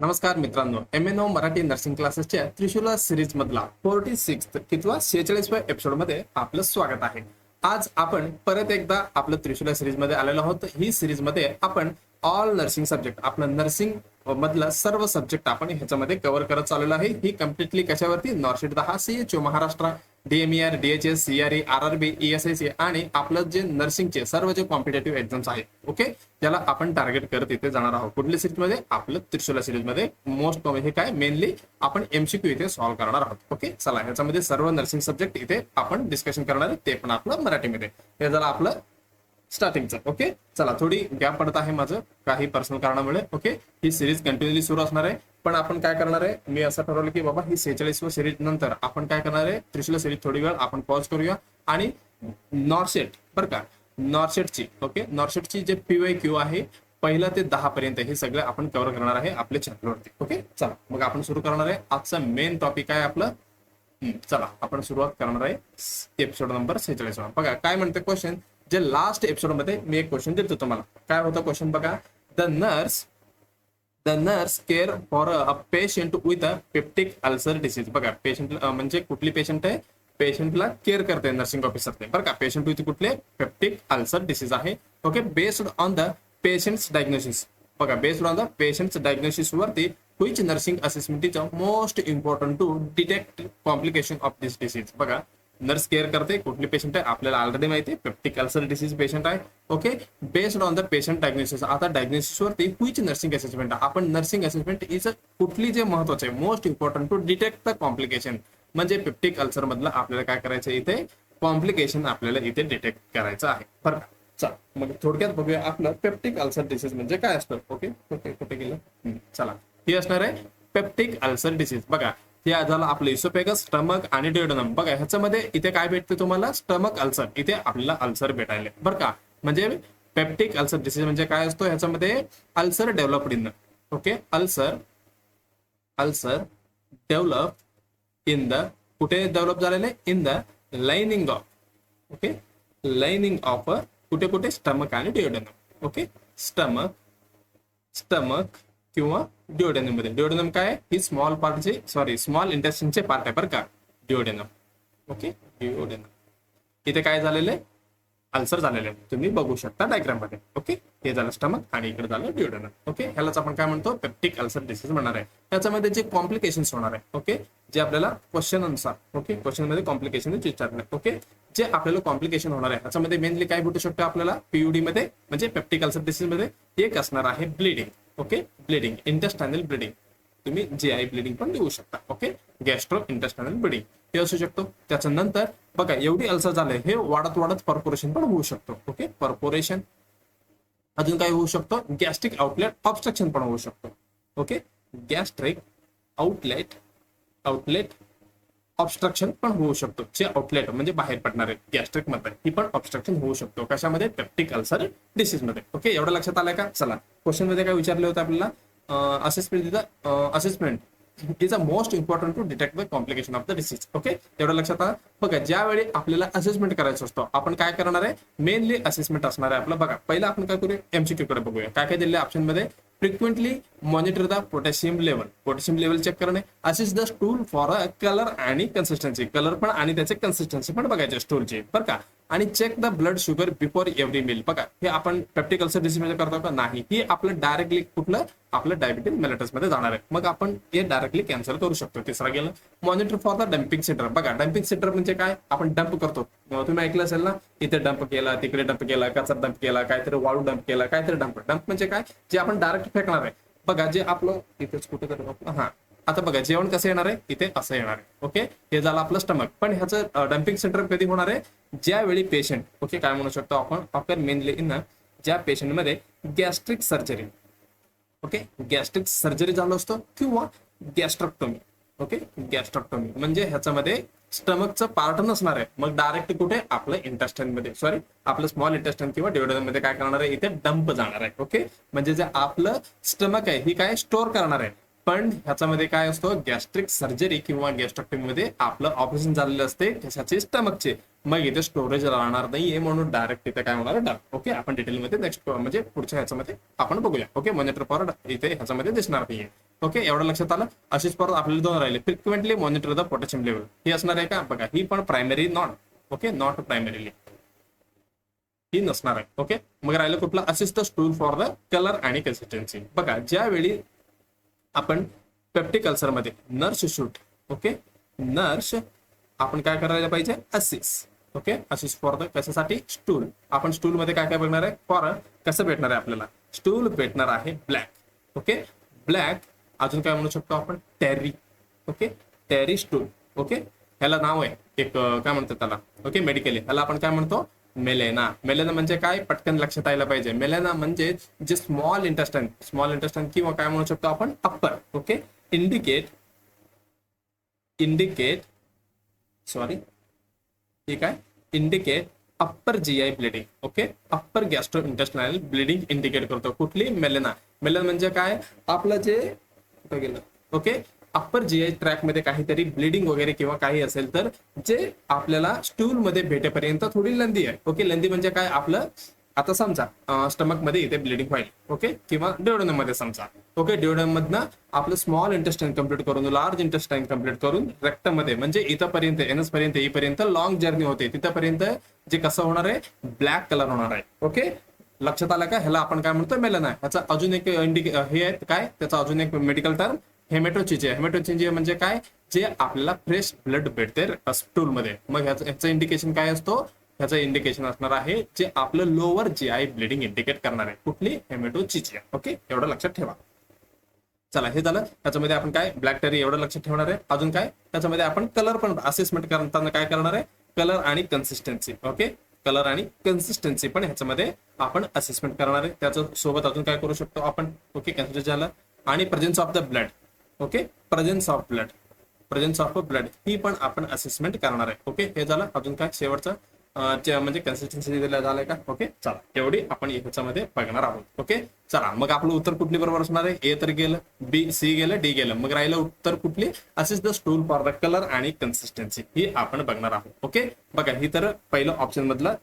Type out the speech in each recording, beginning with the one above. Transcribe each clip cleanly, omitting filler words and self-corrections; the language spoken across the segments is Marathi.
नमस्कार मित्रांनो, MNO मराठी नर्सिंग क्लासेसच्या त्रिशूला सिरीज मधला 46 किंवा 46व्या एपिसोड मध्ये आपलं स्वागत आहे. आज आपण परत एकदा आपलं त्रिशूला सिरीज मध्ये आलेलो आहोत. ही सिरीज मध्ये आपण ऑल नर्सिंग सब्जेक्ट, आपलं नर्सिंग मधला सर्व सब्जेक्ट आपण ह्याच्यामध्ये कव्हर करत चाललेलो आहे. ही कम्प्लिटली कशावरती? NORCET 10, CHO Maharashtra, DMER, DHS, CRE, RRB, ESIC आणि आपलं जे नर्सिंगचे सर्व जे कॉम्पिटेटिव्ह एक्झाम्स आहेत, ओके, त्याला आपण टार्गेट करत इथे जाणार आहोत. कुठल्या सिरीज मध्ये? आपलं त्रिशूला सिरीज मध्ये. मोस्ट हे काय मेनली आपण MCQ इथे सॉल्व्ह करणार आहोत. ओके, चला ह्याच्यामध्ये सर्व नर्सिंग सब्जेक्ट इथे आपण डिस्कशन करणार आहे, ते पण आपलं मराठीमध्ये. हे झालं आपलं स्टार्टिंगचं. ओके, चला थोडी गॅप पडत आहे माझं काही पर्सनल कारणामुळे. ओके, ही सिरीज कंटिन्युअली सुरू असणार आहे. पण आपण काय करणार आहे, मी असं ठरवलं की बाबा ही 46व्या सिरीज नंतर आपण काय करणार आहे, त्रिशूला सिरीज थोडी वेळ आपण पॉज करूया आणि नॉर्सेट बरं का, नॉर्सेटची ओके, नॉर्सेटची जे PYQ आहे 1 ते 10 पर्यंत हे सगळं आपण कव्हर करणार आहे आपल्या चॅनलवरती. ओके, चला मग आपण सुरू करणार आहे. आजचा मेन टॉपिक आहे आपलं. चला आपण सुरुवात करणार आहे एपिसोड नंबर 46. बघा काय म्हणते क्वेश्चन. जे लास्ट एपिसोड मध्ये मी एक क्वेश्चन दिलतो तुम्हाला. काय होता क्वेश्चन बघा. The nurse care for a patient with a peptic ulcer disease. बघा पेशंट म्हणजे कुठली पेशंट आहे, पेशंटला केअर करते नर्सिंग ऑफिसर ते बरं का. पेशंट विथ कुठले? पेप्टिक अल्सर डिसीज आहे. Okay, based on the patient's diagnosis. बघा based on the patient's diagnosis वरती which nursing assessment is most important to detect complication of this disease. बघा नर्स केअर करते कुठली पेशंट आहे आपल्याला ऑलरेडी माहिती आहे, पेप्टिक अल्सर डिसीज पेशंट आहे. Okay, based on the patient diagnosis. आता डायग्नोसिस वरती which नर्सिंग असेसमेंट, आपण नर्सिंग असेसमेंट इज कुठली जे महत्वाचे आहे most important to detect the complication. म्हणजे पेप्टिक अल्सर मधलं आपल्याला काय करायचं इथे, कॉम्प्लिकेशन आपल्याला इथे डिटेक्ट करायचं आहे बरं का. चला मग थोडक्यात बघूया आपलं पेप्टिक अल्सर डिसीज म्हणजे काय असतं. ओके ओके, कुठे गेलं, चला हे असणार आहे पेप्टिक अल्सर डिसीज. बघा हे झालं आपलं इसोफेगस, स्टमक आणि ड्युओडेनम. बघा ह्याच्यामध्ये इथे काय भेटते तुम्हाला, स्टमक अल्सर. इथे आपल्याला अल्सर भेटायला बरं का. म्हणजे पेप्टिक अल्सर डिसीज म्हणजे काय असतो, ह्याच्यामध्ये ulcer developed in, okay, ulcer develop in the, कुठे डेव्हलप झालेले, in the lining of, okay, lining of कुठे कुठे, स्टमक आणि ड्युओडेनम. ओके, स्टमक किंवा ड्युओडेनम मध्ये. ड्युओडेनम काय, ही स्मॉल पार्टचे, सॉरी स्मॉल इंटेस्टिनचे पार्ट आहे बरं का, ड्युओडेनम. ओके, ड्युओडेनम इथे काय झालेलं आहे, अल्सर झालेले तुम्ही बघू शकता डायग्राम मध्ये. ओके, हे झालं स्टमक आणि इकडे झालं ड्युओडेनम. ओके, ह्यालाच आपण काय म्हणतो, पेप्टिक अल्सर डिसीज म्हणणार आहे. याच्यामध्ये जे कॉम्प्लिकेशन्स होणार आहे, ओके, जे आपल्याला क्वेश्चन अनुसार, ओके, क्वेश्चन मध्ये कॉम्प्लिकेशन विचारले. ओके, जे आपल्याला कॉम्प्लिकेशन होणार आहे त्याच्यामध्ये मेनली काय भेटू शकतो आपल्याला PUD मध्ये, म्हणजे पेप्टिक अल्सर डिसीज मध्ये एक असणार आहे ब्लिडिंग. ओके, ब्लिडिंग, इंटेस्टायनल ब्लिडिंग, तुम्ही GI ब्लिडिंग पण देऊ शकता. ओके, गॅस्ट्रो इंटेस्टायनल ब्लिडिंग हे असू शकतो. त्याच्यानंतर बघा एवढी अल्सर झाले हे वाढत वाढत परपोरेशन पण होऊ शकतो. ओके, परपोरेशन, अजून काय होऊ शकतो, गॅस्ट्रिक आउटलेट ऑब्स्ट्रक्शन पण होऊ शकतो. ओके, गॅस्ट्रिक आउटलेट ऑब्स्ट्रक्शन पण होऊ शकतो. जे आउटलेट म्हणजे बाहेर पडणारे गॅस्ट्रिक मध्ये, ही पण ऑब्स्ट्रक्शन होऊ शकतो. कशामध्ये, पेप्टिक अल्सर डिसीज मध्ये. ओके, एवढं लक्षात आलंय का. चला क्वेश्चन मध्ये काय विचारले होते आपल्याला, assessment is a most important to detect the complication of the disease. Okay, एवढं लक्षात आलं. बघा ज्यावेळी आपल्याला असेसमेंट करायचं असतो आपण काय करणार आहे, मेनली असेसमेंट असणार आहे आपलं. बघा पहिलं आपण काय करूया, MCQ कडे बघूया. काय काय दिले ऑप्शन मध्ये, frequently monitor the potassium level check करणे, assist the stool for a colour आणि कन्सिस्टन्सी, कलर पण आणि त्याचे कन्सिस्टन्सी पण बघायचे स्टूलची बरं का. आणि check the blood sugar before every meal. बघा हे आपण पेप्टिक अल्सर डिसीज मध्ये करतो का, नाही, ही आपलं डायरेक्टली कुठलं, आपलं डायबिटीज मेलिटस मध्ये जाणार आहे. मग आपण हे डायरेक्टली कॅन्सल करू शकतो. तिसरा गेलं, monitor for the dumping center. बघा डम्पिंग सेंटर म्हणजे काय, आपण डंप करतो, तुम्ही ऐकलं असेल ना, इथे डंप केला, तिकडे डंप केला, कचरा डंप केला, काहीतरी वाळू डंप केला, काहीतरी डंप म्हणजे काय, जे आपण डायरेक्ट फेकणार आहे. बघा जे आपलं इथेच कुठे, हा आता बघा जेवण कसं येणार आहे, इथे असं येणार आहे. ओके, हे झालं आपलं स्टमक. पण ह्याचं डम्पिंग सेंटर कधी होणार आहे, ज्यावेळी पेशंट, ओके, काय म्हणू शकतो आपण, ऑकर मेनली इन ज्या पेशंट मध्ये gastric surgery, okay, gastric surgery झालं असतं किंवा गॅस्ट्रक्टोमी. ओके, गॅस्ट्रक्टोमी म्हणजे ह्याच्यामध्ये स्टमकचं पार्ट नसणार आहे, मग डायरेक्ट कुठे, आपलं इंटेस्टाइन मध्ये, सॉरी आपलं स्मॉल इंटेस्टाइन किंवा ड्युओडेनम मध्ये काय करणार आहे, इथे डंप जाणार आहे. ओके, म्हणजे जे आपलं स्टमक आहे ही काय स्टोअर करणार आहे. पण ह्याच्यामध्ये काय असतो, गॅस्ट्रिक सर्जरी किंवा गॅस्ट्रक्टोमी मध्ये आपलं ऑपरेशन झालेलं असते कशाचे, स्टमकचे, मग इथे स्टोरेज राहणार नाहीये म्हणून डायरेक्ट इथे काय होणार, डंप. ओके, आपण डिटेलमध्ये नेक्स्ट म्हणजे पुढच्या ह्याच्यामध्ये आपण बघूया. ओके, मॉनिटर फॉर इथे ह्याच्यामध्ये दिसणार नाहीये. ओके, एवढं लक्षात आलं. अशीच परत आपल्याला दोन राहिले. Frequently monitor the potassium level, ही असणार आहे का बघा, ही पण primary not. Okay, not primarily ही नसणार आहे. ओके, मग राहिलं कुठला, assist the stool for the colour आणि कन्सिस्टन्सी. बघा, ज्यावेळी आपण पेप्टिक अल्सर मध्ये नर्स शूट, ओके, नर्स आपण काय करायला पाहिजे, assist. Okay, assist for the कशासाठी, स्टूल. आपण स्टूल मध्ये काय काय बघणार आहे, फॉर कसं भेटणार आहे आपल्याला, स्टूल भेटणार आहे ब्लॅक. Okay, black. अजून काय म्हणू शकतो आपण, tarry. Okay, tarry stool. Okay, ह्याला नाव आहे एक काय म्हणतात त्याला, ओके, मेडिकली ह्याला आपण काय म्हणतो, मेलेना. मेलेना म्हणजे काय, पटकन लक्षात यायला पाहिजे. मेलेना म्हणजे जे स्मॉल इंटेस्टाइन किंवा काय म्हणू शकतो आपण, अप्पर. ओके, इंडिकेट सॉरी, ठीक आहे, indicate upper GI bleeding. Okay, upper gastro intestinal bleeding indicate करतो. कुठली, मेलेना. मेलेना म्हणजे काय, आपलं जे कुठं गेलं, ओके, अप्पर जीआय ट्रॅक मध्ये काहीतरी ब्लिडिंग वगैरे किंवा काही असेल तर जे आपल्याला स्टूल मध्ये भेटेपर्यंत थोडी लंदी आहे. ओके, लंदी म्हणजे काय, आपलं आता समजा स्टमक मध्ये इथे ब्लिडिंग व्हाईल. ओके, किंवा ड्युओडेनम मध्ये समजा. ओके, ड्युओडेनम मधनं आपलं स्मॉल इंटेस्टाइन कम्प्लीट करून लार्ज इंटेस्टाइन कम्प्लीट करून रेक्टम मध्ये म्हणजे इथपर्यंत एनस पर्यंत इथपर्यंत लॉंग जर्नी होते. तिथपर्यंत जे कसं होणार आहे, ब्लॅक कलर होणार आहे. ओके, लक्षात आलं का, ह्याला आपण काय म्हणतो, मेलना. ह्याचा अजून एक हे आहे काय, त्याचा अजून एक मेडिकल टर्म हेमेटोचिजिया. हेमेटोचिजिया म्हणजे काय, जे आपल्याला फ्रेश ब्लड भेटते स्टूल मध्ये. मग ह्याचं इंडिकेशन काय असतो, ह्याचं इंडिकेशन असणार आहे जे आपलं लोअर जीआय ब्लिडिंग इंडिकेट करणार आहे. कुठली, हेमेटोचिजिया. ओके, एवढं लक्षात ठेवा. चला, हे झालं. त्याच्यामध्ये आपण काय, ब्लॅक टेरी एवढं लक्षात ठेवणार आहे. अजून काय, त्याच्यामध्ये आपण कलर पण असेसमेंट करताना काय करणार आहे, कलर आणि कन्सिस्टन्सी. ओके, कलर आणि कन्सिस्टन्सी पण ह्याच्यामध्ये आपण असेसमेंट करणार आहे. त्याच्या सोबत अजून काय करू शकतो आपण, ओके, कन्सिस्टन्सी झालं. आणि presence of the blood. Okay, presence of blood ही पण आपण असेसमेंट करणार आहे. ओके, हे झालं. अजून काय शेवटचं म्हणजे कन्सिस्टन्सी दिलं झालंय का. ओके, चला, एवढी आपण ह्याच्यामध्ये बघणार आहोत. ओके, चला, मग आपलं उत्तर कुठली बरोबर असणार आहे, ए तर गेलं, बी, सी गेलं, डी गेलं. मग राहिलं उत्तर कुठली, assist the stool for the colour आणि कन्सिस्टन्सी ही आपण बघणार आहोत. ओके, बघा, ही तर पहिलं ऑप्शन मधलं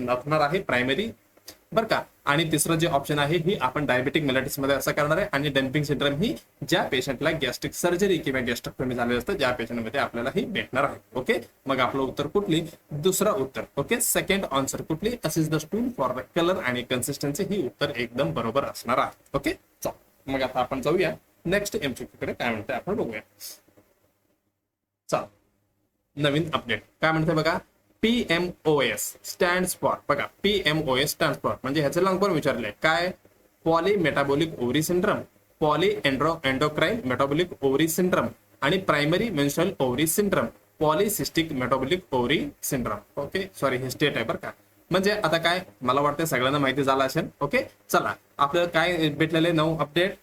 असणार आहे प्रायमरी, बरं का. आणि तिसरं जे ऑप्शन आहे ही आपण डायबेटिक मेलायटिस मध्ये असं करणार आहे. आणि डम्पिंग सिंड्रोम ही ज्या पेशंटला गॅस्ट्रिक सर्जरी किंवा गॅस्ट्रोक्टोमी झालेलं असतं ज्या पेशंटमध्ये आपल्याला ही भेटणार आहे. ओके, मग आपलं उत्तर कुठली, दुसरं उत्तर. ओके, सेकंड आन्सर कुठली, assist the stool for the colour आणि कन्सिस्टन्सी ही उत्तर एकदम बरोबर असणार आहे. ओके, चल, मग आता आपण जाऊया नेक्स्ट एमसीक्यू कडे, काय म्हणते आपण बघूया. चल, नवीन अपडेट काय म्हणते बघा, PMOS स्टँड्स फॉर, बघा, PMOS स्टँड्स फॉर म्हणजे ह्याचं लॉंग पण विचारलंय काय, poly metabolic ovary syndrome, poly endocrine metabolic ovary syndrome आणि primary menstrual ovary syndrome, polycystic metabolic ovary syndrome. Okay, sorry, हे स्टेट आहे बरं का. म्हणजे आता काय, मला वाटतं सगळ्यांना माहिती झालं असेल. ओके, चला, आपल्याला काय भेटलेलं आहे, न्यू अपडेट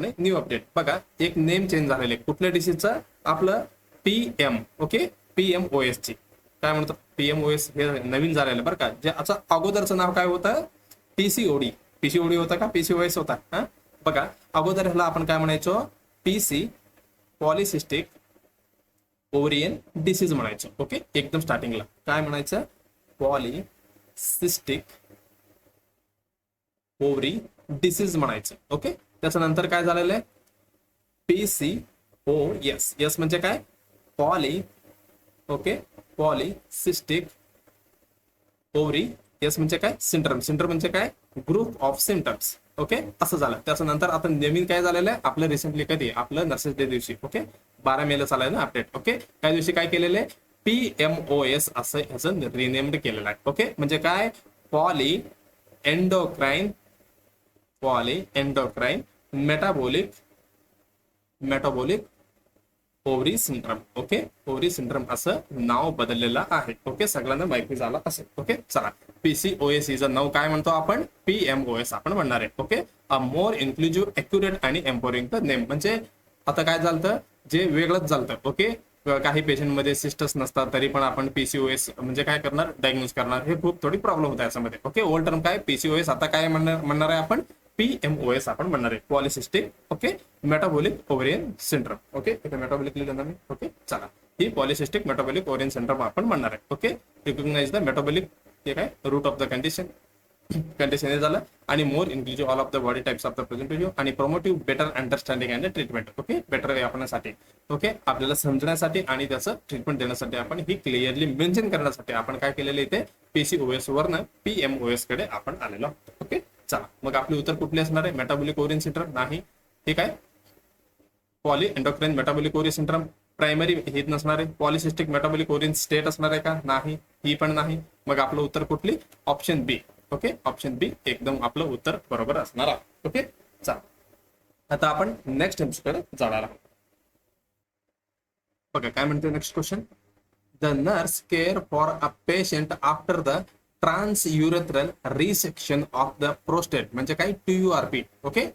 नाही, न्यू अपडेट. बघा, एक नेम चेंज झालेलं आहे. कुठल्या डिसीजचं, आपलं PM. ओके, PMOS ची काय म्हणतो, PMOS हे नवीन झालेलं बरं का. जे आता अगोदरचं नाव काय होतं, PCOD होता का PCOS होता. हा, बघा, अगोदर ह्याला आपण काय म्हणायचो, PC पॉलिसिस्टिक ओव्हरियन डिसीज म्हणायचो. ओके, एकदम स्टार्टिंगला काय म्हणायचं, पॉलिसिस्टिक ओव्हरी डिसीज म्हणायचं. ओके, त्याच्यानंतर काय झालेलं आहे, PCOS. यस म्हणजे काय, पॉलिसिस्टिक ओव्हरी. यस म्हणजे काय, सिंड्रम म्हणजे काय, ग्रुप ऑफ सिम्पटम्स. ओके, असं झालं. त्याच्यानंतर आता नवीन काय झालेलं आहे, आपलं रिसेंटली कधी, आपलं नर्सेस डे दिवशी. ओके, 12 मेला चालाय ना अपडेट. ओके, त्या दिवशी काय केलेलं आहे, PMOS असं ह्याचं रिनेम्ड केलेलं आहे. ओके, म्हणजे काय, poly endocrine metabolic ovary syndrome. Okay, ovary syndrome असं नाव बदललेलं आहे. ओके, सगळ्यांना माहिती झालं असेल. ओके, चला, PCOS हिचं नाव काय म्हणतो आपण, PMOS आपण म्हणणार आहे. ओके, अ मोर इन्क्लुझिव्ह, एक्युरेट आणि एम्पॉवरिंग द नेम. म्हणजे आता काय झालं, जे वेगळंच झालं. ओके, काही पेशंट मध्ये सिस्टर्स नसतात तरी पण आपण PCOS म्हणजे काय करणार, डायग्नोज करणार. हे खूप थोडी प्रॉब्लेम होता याच्यामध्ये. ओके, ओल्ड टर्म काय, PCOS, आता काय म्हणणार आहे आपण, PMOS आपण म्हणणार आहे, polycystic okay metabolic ovarian syndrome. Okay, इथे मेटाबॉलिक लिहिलं ना मी. ओके, चला, ही पॉलिसिस्टिक मेटाबॉलिक ओव्हरियन सिंड्रोम आपण म्हणणार आहे. ओके, रिकॉग्नाइज द मेटाबॉलिक, हे काय, root of the condition. Condition हे झालं. आणि more inclusive all of the body types of the presentative आणि promotive better understanding and treatment. Okay, better व्यापण्यासाठी, ओके, आपल्याला समजण्यासाठी आणि त्याचं ट्रीटमेंट देण्यासाठी आपण ही क्लिअरली मेन्शन करण्यासाठी आपण काय केलेलं इथे PCOS वरनं PMOS कडे आपण आलेलो आहोत. ओके, चला मग आपली उत्तर कुठली असणार आहे? मेटाबॉलिक ओरियन सिंड्रोम नाही. ठीक आहे, poly endocrine metabolic Orion syndrome primary हे नसणार आहे. पॉलिसिस्टिक मेटाबॉलिक ओरियन स्टेट असणार आहे का? नाही, ही पण नाही. मग आपलं उत्तर कुठली? ऑप्शन बी. ओके, ऑप्शन बी एकदम आपलं उत्तर बरोबर असणार आहे. ओके, चला आता आपण नेक्स्ट कडे जाणार आहोत. बघा काय म्हणते next question. The nurse care for a patient after the transurethral resection of the prostate म्हणजे काय? TURP. Okay,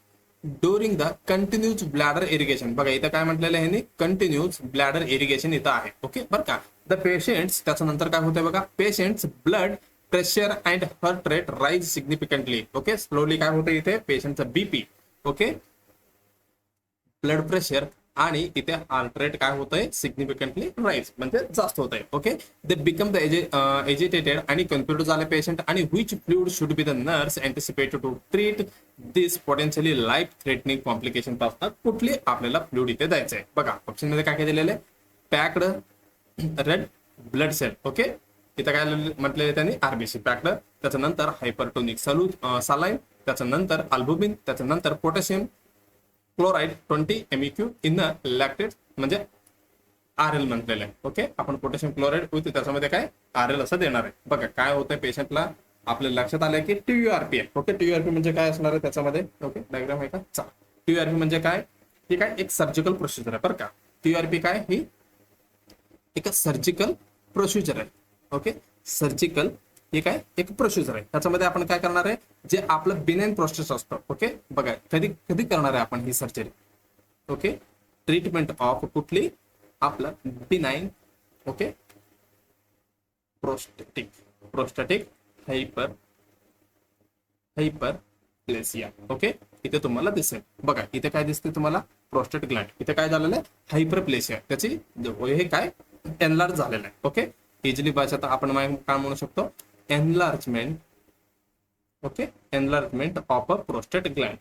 during the continuous bladder irrigation. बघा इथं काय म्हटलेलं आहे? कंटिन्यूज ब्लॅडर इरिगेशन इथं आहे. ओके, बरं का. द पेशंट्स त्याच्या नंतर काय होतंय बघा, patients blood pressure and heart rate rise significantly. Okay, slowly काय होतं इथे? पेशंटचं BP, ओके, ब्लड प्रेशर आणि इथे हार्ट रेट काय होतंय? सिग्निफिकंटली राईज म्हणजे जास्त होतंय. Okay, they become the agitated आणि कन्फ्युज झाले पेशंट आणि which fluid should be the nurse anticipated to treat this potentially life threatening complication पासून कुठली आपल्याला फ्लुइड इथे द्यायचंय? बघा ऑप्शन मध्ये काय काय दिलेलं आहे? Packed red blood cell. Okay, इथं काय म्हटलेलं त्यांनी? RBC packed. त्याच्यानंतर हायपरटोनिक सालाईन, त्याच्यानंतर अल्बुमिन, त्याच्यानंतर potassium chloride 20 MEQ in lactate म्हणजे RL म्हटलेलं आहे. ओके, आपण पोटॅशियम क्लोराइड विथ त्याच्यामध्ये काय RL असं देणार आहे. बघा काय होतंय पेशंटला आपल्या लक्षात आलं की TURP आहे. ओके, TURP म्हणजे काय असणार आहे त्याच्यामध्ये? ओके, डायग्राम आहे का? चला, TURP म्हणजे काय? ही काय एक सर्जिकल प्रोसिजर आहे बरं का. TURP काय? ही एक सर्जिकल प्रोसिजर आहे. ओके, सर्जिकल हे काय एक प्रोसिजर आहे. त्याच्यामध्ये आपण काय करणार आहे? जे आपलं बिनाइन प्रोस्टेट असतं. ओके, बघा कधी कधी करणार आहे आपण ही सर्जरी? ओके, ट्रीटमेंट ऑफ कुठली? आपलं बिनाइन, ओके, प्रोस्टॅटिक हायपरप्लेसिया. ओके, इथे तुम्हाला दिसेल बघा, इथे काय दिसते तुम्हाला? Prostate Gland. इथे काय झालेलं आहे? हायपरप्लेसिया. त्याची हे काय एनलार्ज झालेलं आहे. ओके, इजिली भाषेत आपण काय म्हणू शकतो? Enlargement. Okay, enlargement of a prostate Gland.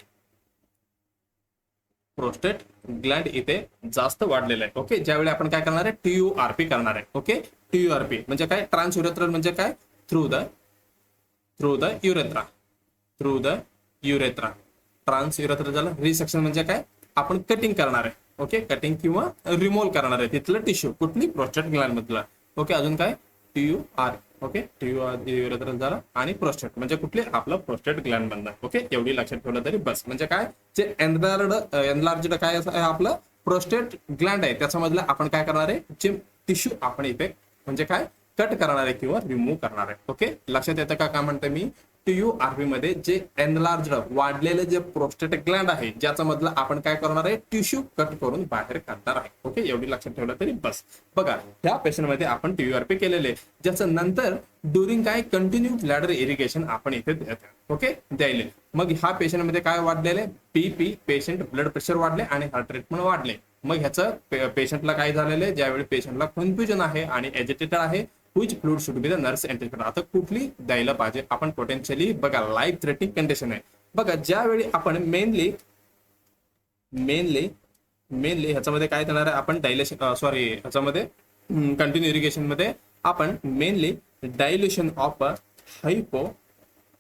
Prostate Gland इथे जास्त वाढलेलं आहे. ओके, ज्यावेळी आपण काय करणार आहे? TURP करणार आहे. ओके, TURP म्हणजे काय? ट्रान्सयुरेथ्रल म्हणजे काय? Through the urethra. ट्रान्सयुरेथ्रल झालं. रिसेक्शन म्हणजे काय? आपण कटिंग करणार आहे. ओके, कटिंग किंवा रिमूव्ह करणार आहे तिथलं टिश्यू, कुठली? प्रोस्टेट ग्लँड मधलं. ओके, अजून काय? TUR. ओके, TUR झाला. आणि प्रोस्टेट म्हणजे कुठले? आपलं प्रोस्टेट ग्लँड मधलं. ओके, एवढी लक्षात ठेवलं तरी बस. म्हणजे काय? जे एनलार्जड काय आहे आपलं प्रोस्टेट ग्लँड आहे त्याच्यामधलं आपण काय करणार आहे? जे टिश्यू आपण इथे म्हणजे काय कट करणार आहे किंवा रिमूव्ह करणार आहे. ओके, लक्षात येतं का काय म्हणते मी? TURP मध्ये जे एनलार्जड वाढलेले जे प्रोस्टेट ग्लँड आहे ज्याचा मधलं आपण काय करणार आहे? टिश्यू कट करून बाहेर काढणार आहे. ओके, एवढी लक्षात ठेवलं तरी बस. बघा ह्या पेशंट मध्ये आपण TURP केलेले, ज्याचं नंतर ड्युरिंग काय कंटिन्यू ब्लॅडर इरिगेशन आपण इथे ओके द्यायले. मग ह्या पेशंट मध्ये काय वाढलेले? BP, पेशंट ब्लड प्रेशर वाढले आणि हार्ट रेट पण वाढले. मग ह्याचं पेशंटला काय झालेलं आहे? ज्यावेळी पेशंटला कन्फ्युजन आहे आणि एजिटेटेड आहे, which fluid should be the nurse anticipate. आता कुठली द्यायला पाहिजे? आपण पोटेन्शियली बघा लाईफ थ्रेटनिंग कंडिशन आहे. बघा ज्यावेळी आपण मेनली ह्याच्यामध्ये काय देणार आहे? आपण डायलेशन ह्याच्यामध्ये कंटिन्यू इरिगेशन मध्ये आपण mainly dilution of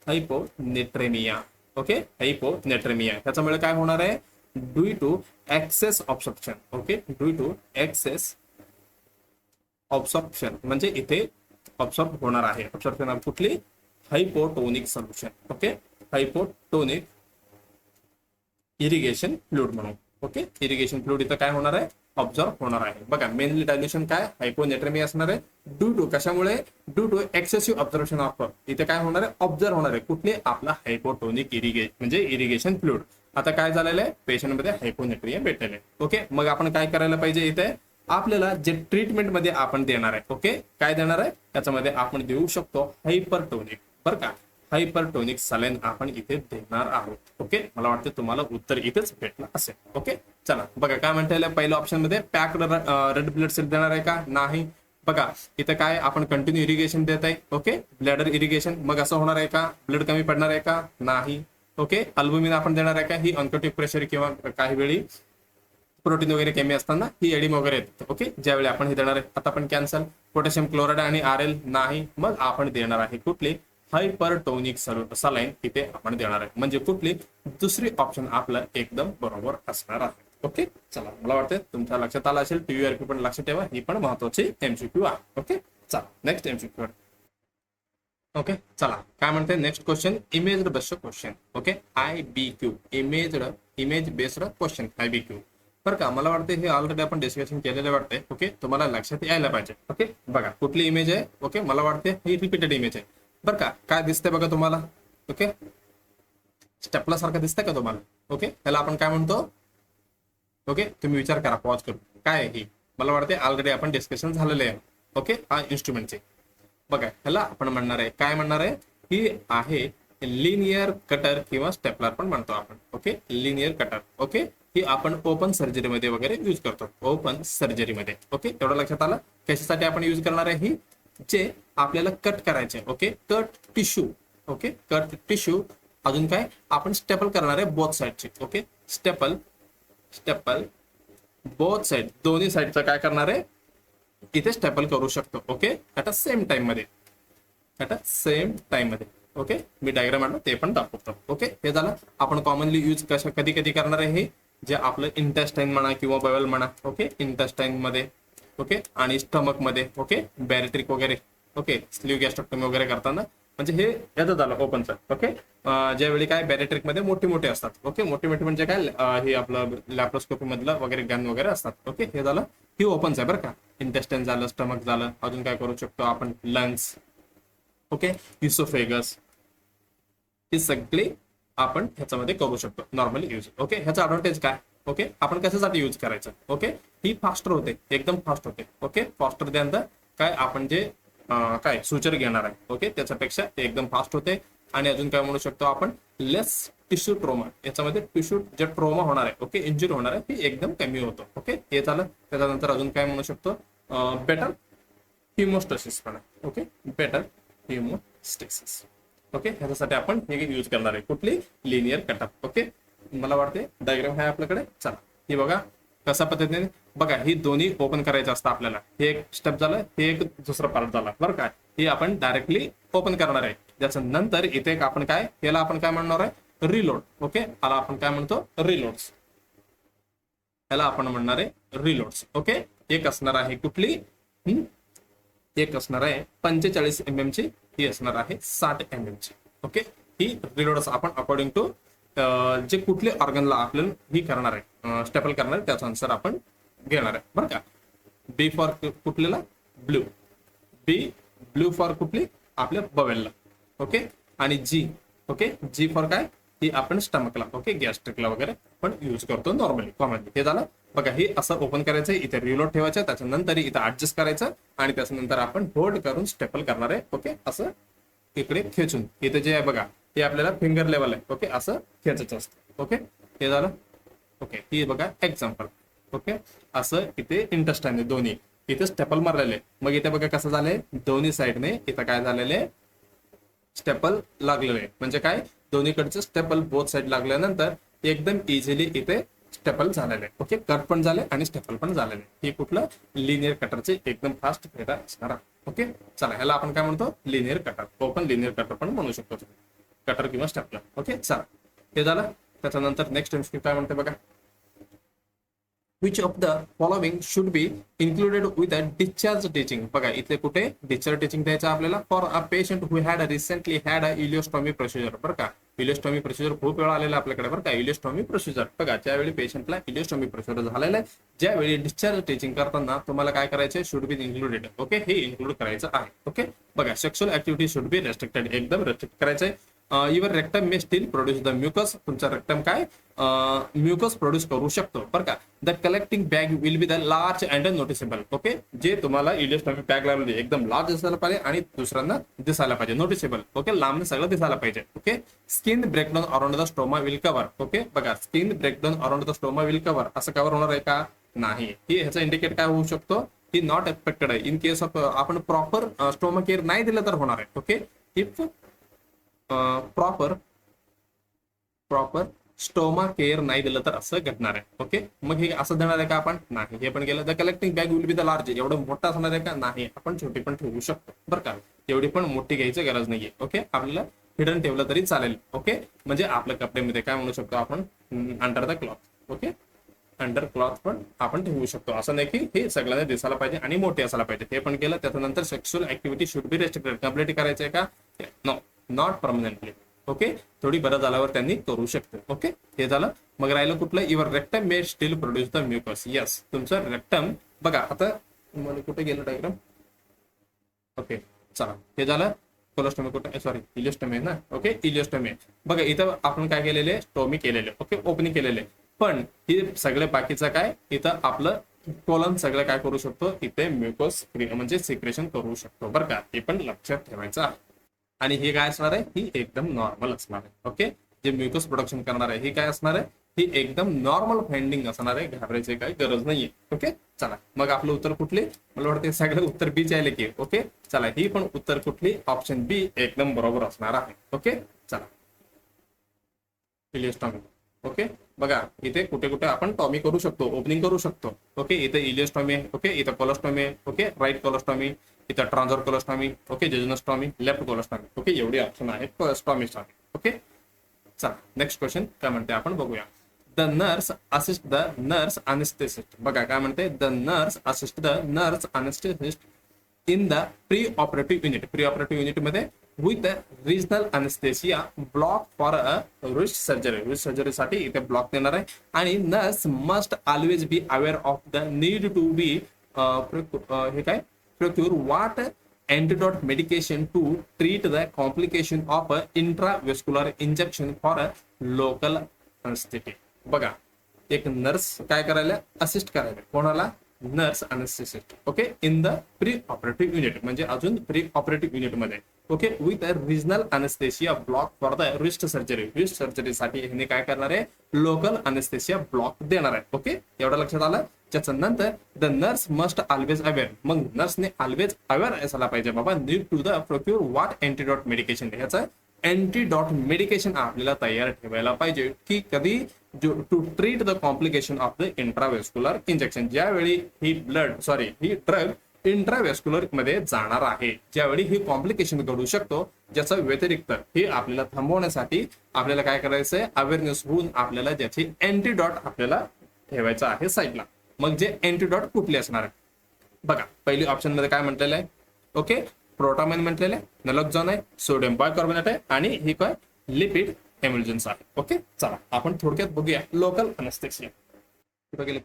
hyponatremia. Okay, hyponatremia ह्याच्यामुळे काय होणार आहे? Due to excess obstruction. Okay, due to excess absorption म्हणजे इथे ऑब्सॉर्ब होणार आहे. ऑब्सॉर्प्शन कुठली? Hypotonic solution. Okay, hypotonic irrigation fluid म्हणून. ओके, इरिगेशन फ्लुइड इथं काय होणार आहे? ऑब्झर्व होणार आहे. बघा मेनली डायल्युशन काय? हायपोनेट्रेमिया असणार आहे. ड्यू टू कशामुळे? Due to excessive observation of. इथे काय होणार आहे? ऑब्झर्व होणार आहे. कुठली? आपला हायपोटोनिक म्हणजे इरिगेशन फ्लुइड. आता काय झालेलं आहे? पेशंट मध्ये हायपोनेट्रिया भेटलेलं आहे. ओके, मग आपण काय करायला पाहिजे? इथे आपल्याला जे ट्रीटमेंट मध्ये आपण देणार आहे. ओके, काय देणार आहे? त्याच्यामध्ये आपण देऊ शकतो हायपरटोनिक. बरं का, हायपरटोनिक सलाईन आपण इथे देणार आहोत. ओके, मला वाटतं तुम्हाला उत्तर इथेच भेटलं असेल. ओके, चला बघा काय म्हणता येईल? पहिल्या ऑप्शन मध्ये पॅक्ड रेड ब्लड सेल देणार आहे का? नाही. बघा इथं काय आपण कंटिन्यू इरिगेशन देत आहे. Okay, bladder irrigation. मग असं होणार आहे का, ब्लड कमी पडणार आहे का, नाही. ओके, अल्बुमिन आपण देणार आहे का, ही ऑन्कोटिक प्रेशर किंवा काही वेळी प्रोटीन वगैरे कमी असताना ही एडिम वगैरे येतात. ओके, ज्यावेळी आपण हे देणार आहे. आता आपण कॅन्सल. पोटॅशियम क्लोराईड आणि RL नाही. मग आपण देणार आहे कुठली, हायपरटोनिक सलाईन इथे आपण देणार आहे. म्हणजे कुठली, दुसरी ऑप्शन आपलं एकदम बरोबर असणार आहे. ओके, चला मला वाटतं तुमच्या लक्षात आलं असेल. TURP पण लक्षात ठेवा, ही पण महत्वाची MCQ आहे. ओके, चला नेक्स्ट MCQ. ओके, चला काय म्हणते next question, image based question. Okay, IBQ, image based question, IBQ. बरं का, मला वाटतं हे ऑलरेडी आपण डिस्कशन केलेलं वाटतंय. ओके, तुम्हाला लक्षात यायला पाहिजे. ओके, बघा कुठली इमेज आहे. ओके, मला वाटते ही रिपीटेड इमेज आहे. बरं का, काय दिसतंय बघा तुम्हाला. ओके, स्टेपला सारखं दिसतंय का तुम्हाला. ओके, त्याला आपण काय म्हणतो. ओके, तुम्ही विचार करा पॉज करून, काय आहे ही. मला वाटते ऑलरेडी आपण डिस्कशन झालेलं आहे. ओके, हा इन्स्ट्रुमेंटचे बघा, ह्याला आपण म्हणणार आहे, काय म्हणणार आहे, ही आहे लिनियर कटर किंवा स्टेपलर पण म्हणतो आपण. Okay, linear cutter. ओके, ही आपण ओपन सर्जरीमध्ये वगैरे यूज करतो, ओपन सर्जरीमध्ये. ओके, एवढं लक्षात आलं. कशासाठी आपण यूज करणार आहे, ही जे आपल्याला कट करायचे. Okay, cut tissue. Okay, cut tissue. अजून काय, आपण स्टेपल करणार आहे बोथ साईडचे. ओके, स्टेपल बोथ साईड, दोन्ही साईडचं काय करणार आहे, इथे स्टेपल करू शकतो. Okay, at a same time मध्ये. ओके, मी डायग्राम आणलं ते पण दाखवतो. ओके, हे झालं. आपण कॉमनली यूज कधी कधी करणार आहे, हे जे आपलं इंटेस्टाईन म्हणा किंवा बवेल म्हणा. ओके, इंटेस्टाईन मध्ये. ओके, आणि स्टमक मध्ये. ओके, बॅरेट्रिक वगैरे. ओके, स्लीव गॅस्ट्रोक्टोमी वगैरे करताना, म्हणजे हे याचं झालं ओपनचं. ओके, ज्यावेळी काय बॅरेट्रिक मध्ये मोठे मोठे असतात. ओके, मोठे मोठे म्हणजे काय, हे आपलं लॅप्रोस्कोपी मधलं वगैरे गन वगैरे असतात. ओके, हे झालं, ही ओपनच आहे बरं का. इंटेस्टाईन झालं, स्टमक झालं, अजून काय करू शकतो आपण, लंग्स. ओके, इसोफेगस, ही सगळी आपण ह्याच्यामध्ये करू शकतो नॉर्मली यूज. ओके, ह्याचा ऍडव्हान्टेज काय. ओके, आपण कशासाठी यूज करायचं. ओके, ही फास्टर होते, एकदम फास्ट होते. ओके, फास्टर त्यानंतर काय आपण जे काय सुचर घेणार आहे. ओके, त्याच्यापेक्षा ते एकदम फास्ट होते. आणि अजून काय म्हणू शकतो आपण, लेस टिश्यू ट्रोमा. याच्यामध्ये टिश्यू जे ट्रोमा होणार आहे, ओके, इंजुरी होणार आहे, ही एकदम कमी होतो. ओके, हे झालं. त्याच्यानंतर अजून काय म्हणू शकतो, बेटर हिमोस्टेसिस पण आहे. Okay, better हिमोस्टेसिस. ओके, ह्याच्यासाठी आपण हे यूज करणार आहे, कुठली, लिनियर कटअप. ओके, मला वाटते डायग्राम आहे आपल्याकडे. चला, हे बघा कशा पद्धतीने. बघा, ही दोन्ही ओपन करायचं असतं आपल्याला. हे एक स्टेप झालं, हे एक दुसरा पार्ट झाला बरं का. हे आपण डायरेक्टली ओपन करणार आहे. त्याचं नंतर इथे आपण काय, याला आपण काय म्हणणार आहे, रिलोड. ओके, याला आपण काय म्हणतो, रिलोड्स. याला आपण म्हणणार आहे रिलोड्स. ओके, एक असणार आहे कुठली, एक असणार आहे 45 mm ची, ही असणार आहे 60 mm ची. ओके, ही रिलोड्स आपण अकॉर्डिंग टू जे कुठले ऑर्गनला आपल्याला ही करणार आहे, स्टेपल करणार आहे, त्याचा अनुसार आपण घेणार आहे बरं का. बी फॉर कुठलेला, ब्लू फॉर कुठली, आपल्या बवेलला. ओके, आणि जी. ओके, जी फॉर काय, ही आपण स्टमकला. ओके, गॅस्ट्रिकला वगैरे पण यूज करतो नॉर्मली कॉमनली. हे झालं. बघा, हे असं ओपन करायचं, इथे रिलोड ठेवायचं, त्याच्यानंतर इथं ऍडजस्ट करायचं, आणि त्याच्यानंतर आपण होल्ड करून स्टेपल करणार आहे. ओके, असं इकडे खेचून. इथे जे आहे बघा, हे आपल्याला फिंगर लेवल आहे. ओके, असं खेचायचं असतं. ओके, हे झालं. ओके, ही बघा एक्झाम्पल. ओके, असं इथे इंटेस्टाईन दोन्ही इथे स्टेपल मारलेले. मग इथे बघा कसं झालंय, दोन्ही साईडने इथं काय झालेले, स्टेपल लागलेले. म्हणजे काय, दोन्हीकडचे स्टेपल बोथ साईड लागल्यानंतर एकदम इझिली इथे स्टेपल झालेले. ओके, कट पण झाले आणि स्टेपल पण झालेले. हे कुठलं, लिनियर कटरचे एकदम फास्ट फेटा असणार. ओके, चला, ह्याला आपण काय म्हणतो, linear cutter, open linear cutter पण म्हणू शकतो तुम्ही, कटर किंवा स्टेपलर. ओके, चला, हे झालं. त्याच्यानंतर नेक्स्ट MCQ काय म्हणते बघा, which of the following should be included with a discharge teaching. बघा, इथे कुठे डिस्चार्ज टीचिंग द्यायचं आपल्याला, for a patient who had recently had a ileostomy procedure. बरं का, इलिओस्टॉमी प्रोसिजर खूप वेळा आलेला आपल्याकडे बरं का. इलिओस्टॉमी प्रोसिजर बघा, ज्यावेळी पेशंटला इलिओस्टॉमी प्रोसिजर झालेला आहे, ज्यावेळी डिस्चार्ज टीचिंग करताना तुम्हाला काय करायचं, शुड बी इन्क्लुडेड. ओके, हे इन्क्लूड करायचं आहे. ओके, बघा, sexual activity should be restricted, एकदम रेस्ट्रिक्ट करायचं आहे. Your rectum may steel produce the mucus. तुमचा रेक्टम काय म्युकस प्रोड्यूस करू शकतो बरं का. The collecting bag will be the large and noticeable. Okay, जे तुम्हाला इलिओस्टॉमी बॅग लागली एकदम लार्ज दिसायला पाहिजे आणि दुसऱ्यांना दिसायला पाहिजे, नोटिसेबल. ओके, लांब सगळं दिसायला पाहिजे. Okay, skin breakdown around the stoma will cover. Okay, बघा, skin breakdown around the stoma will cover, असं कव्हर होणार आहे का, नाही. ही ह्याचा इंडिकेट काय होऊ शकतो, ही नॉट एक्सपेक्टेड आहे. इन केस ऑफ आपण प्रॉपर स्टोमा केअर नाही दिलं तर होणार आहे. Okay, if proper stoma care नाही दिलं तर असं घडणार आहे. ओके, मग हे असं देणार आहे का आपण? नाही. हे पण केलं. The collecting bag will be the large. एवढं मोठं असणार आहे का? नाही. आपण छोटी पण ठेवू शकतो बरं का. एवढी पण मोठी घ्यायची गरज नाहीये. ओके, आपल्याला हिडन ठेवलं तरी चालेल. ओके, म्हणजे आपल्या कपड्यामध्ये काय म्हणू शकतो आपण? Under the cloth. Okay, under cloth पण आपण ठेवू शकतो. असं नाही की हे सगळ्यांना दिसायला पाहिजे आणि मोठे असायला पाहिजे. हे पण केलं. त्याच्यानंतर sexual activity should be restricted. Complete करायचंय का? No, not permanently. ओके, थोडी बरं झाल्यावर त्यांनी करू शकतो. ओके, हे झालं. मग राहिलं कुठलं? Your rectum may steel produce the mucus. Yes, तुमचं रेक्टम बघा. आता मला कुठे गेलं डायग्राम? ओके, चला, हे झालं. कोलोस्टोमी कुठे? सॉरी, इलिओस्टोमी ना. ओके, इलिओस्टोमी. बघा इथं आपण काय केलेले? स्टोमी केलेले. ओके, ओपनिंग केलेले. पण हे सगळे बाकीचं काय? इथं आपलं कोलन सगळं काय करू शकतो? इथे म्युकोस म्हणजे सिक्रेशन करू शकतो बरं का. हे पण लक्षात ठेवायचं आहे. आणि हे काय असणार आहे? ही एकदम नॉर्मल असणार आहे. ओके, जे म्युकस प्रोडक्शन करणार आहे ही काय असणार आहे? ही एकदम नॉर्मल फाइंडिंग असणार आहे. घाबरायची काही गरज नाहीये. ओके, चला, मग आपलं उत्तर कुठले? मला वाटतं सगळं उत्तर बी आले की. ओके, चला, ही पण उत्तर कुठली? ऑप्शन बी एकदम बरोबर असणार आहे. ओके, चला, इलिओस्टॉमी. ओके, बघा इथे कुठे कुठे आपण टॉमी करू शकतो, ओपनिंग करू शकतो. ओके, इथे इलिओस्टॉमी आहे. ओके, इथं कोलोस्टॉमी आहे. ओके, राईट कोलोस्टॉमी, इथं transverse colostomy. Okay, jejunostomy, left colostomy. Okay, एवढी ऑप्शन आहेत स्टॉमीसाठी. ओके, चला, नेक्स्ट क्वेश्चन काय म्हणते आपण बघूया. The nurse assist the nurse anaesthetist. बघा काय म्हणते? The nurse assist the nurse anaesthetist in the pre operative unit. Pre operative unit मध्ये with regional anaesthesia block for a wrist surgery. Wrist सर्जरीसाठी इथे ब्लॉक देणार आहे. आणि nurse must always be aware of the need to be हे काय procure what antidote medication to treat the complication of a intravascular injection for a local anesthetic. बघा, एक नर्स काय करायला? असिस्ट करायला. कोणाला? Nurse anaesthetist. Okay, in the pre operative unit म्हणजे अजून प्री ऑपरेटिव्ह युनिट मध्ये. Okay, with regional anaesthesia block for the wrist surgery. Wrist सर्जरीसाठी ह्याने काय करणार आहे? लोकल अनेस्थेसिया ब्लॉक देणार आहे. ओके, एवढं लक्षात आलं. त्याच्यानंतर the nurse must always aware. मग नर्सने ऑलवेज अवेअर असायला पाहिजे बाबा. Need to the procure what antidote medication. ह्याचं अँटीडॉट मेडिकेशन आपल्याला तयार ठेवायला पाहिजे की कधी to treat the complication of the intravascular injection. ज्यावेळी ही ड्रग इंट्राव्हेस्क्युलर मध्ये जाणार आहे, ज्यावेळी ही कॉम्प्लिकेशन घडू शकतो, ज्याचा व्यतिरिक्त हे आपल्याला थांबवण्यासाठी आपल्याला काय करायचंय? अवेअरनेस होऊन आपल्याला ज्याची अँटीडॉट आपल्याला ठेवायचं आहे साईडला. मग जे अँटीडॉट कुठले असणार आहे? बघा, पहिली ऑप्शन मध्ये काय म्हटलेलं आहे? ओके, प्रोटामाइन म्हटलेलं आहे, नलोक्झॉन आहे, सोडियम बायकार्बोनेट आहे आणि ही काय? लिपिड एम्युल्जन्स आहे. ओके, चला आपण थोडक्यात बघूया लोकल अनेस्थेसिया. कुठं गेलं?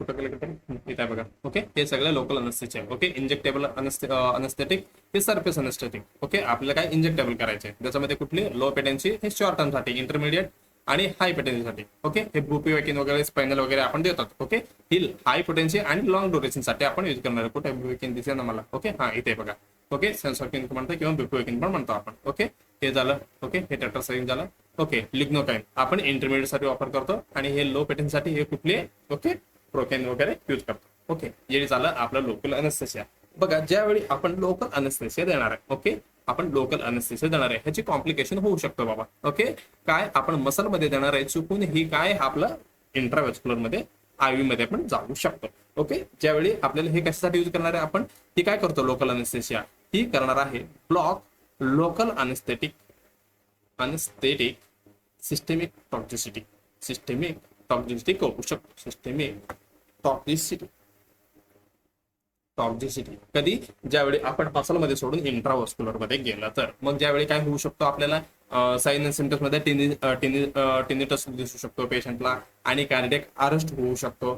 इथे आहे बघा. ओके, हे सगळं लोकल अनेस्थेसिया आहे. ओके, इंजेक्टेबल अनेस्थेटिक, हे सरफेस अनेस्थेटिक. ओके, आपल्याला काय इंजेक्टेबल करायचे? त्याच्यामध्ये कुठली? लो पेटेन्सी, हे शॉर्ट टर्म साठी, इंटरमिडिएट आणि हाय पोटेन्सीसाठी. ओके, हे बुपिवेकिन वगैरे स्पायनल वगैरे आपण देतात. ओके, ही हाय पोटेन्सी आणि लॉंग ड्युरेशन साठी आपण यूज करणार. कुठे बुपिवेकिन दिसेल ना मला? ओके, हा इथे बघा. ओके, सेन्सॉकिन म्हणतो किंवा बुपिवेकिन पण म्हणतो आपण. ओके, हे झालं. ओके, हे टेट्रासाइक्लिन झालं. ओके, लिग्नोकाइन आपण इंटरमिडिएट साठी वापर करतो आणि हे लो पेटेन्सीसाठी हे कुठले? ओके, प्रोकॅन वगैरे यूज करतो. ओके, हे झालं आपलं लोकल अनेस्थेसिया. बघा, ज्यावेळी आपण लोकल अनेस्थेसिया देणार आहे, ओके, आपण लोकल अनेस्थेसिया देणार आहे, ह्याची कॉम्प्लिकेशन होऊ शकतो बाबा. ओके, काय आपण मसल मध्ये देणार आहे, चुकून ही काय आपलं इंट्राव्हेस्क्युलर मध्ये आयव्ही मध्ये पण जाऊ शकतो. ओके, ज्यावेळी आपल्याला हे कशासाठी यूज करणार आहे आपण? ही काय करतो? लोकल अनेस्थेसिया ही करणार आहे block local anaesthetic systemic toxicity. Systemic toxicity करू शकतो. सिस्टेमिक टॉक्झिसिटी कधी? ज्यावेळी आपण मसलमध्ये सोडून इंट्राव्हेस्क्युलर मध्ये गेलं तर. मग ज्यावेळी काय होऊ शकतो? आपल्याला साइन अँड सिम्पटम्स मध्ये टिनिटस दिसू शकतो पेशंटला आणि कार्डियक अरेस्ट होऊ शकतो.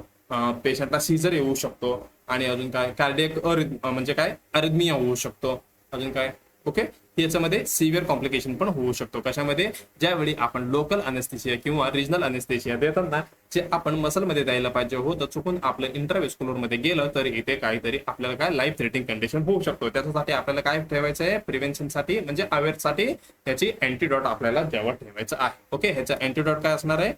पेशंटला सीझर येऊ शकतो आणि अजून काय? कार्डियक म्हणजे काय? अरिथमिया होऊ शकतो. अजून काय? ओके, याच्यामध्ये सिव्हिअर कॉम्प्लिकेशन पण होऊ शकतो. कशामध्ये? ज्यावेळी आपण लोकल अनेस्थेसिया किंवा रिजनल अनेस्थेसिया देताना जे आपण मसलमध्ये द्यायला पाहिजे होतं, चुकून आपलं इंट्राव्हेस्क्युलर मध्ये गेलं तर इथे काहीतरी आपल्याला काय लाईफ थ्रेटनिंग कंडिशन होऊ शकतो. त्याच्यासाठी आपल्याला काय ठेवायचं आहे? प्रिव्हेन्शनसाठी म्हणजे अवेअरसाठी त्याची अँटीडॉट आपल्याला जवळ ठेवायचं आहे. ओके, ह्याचा अँटीडॉट काय असणार आहे?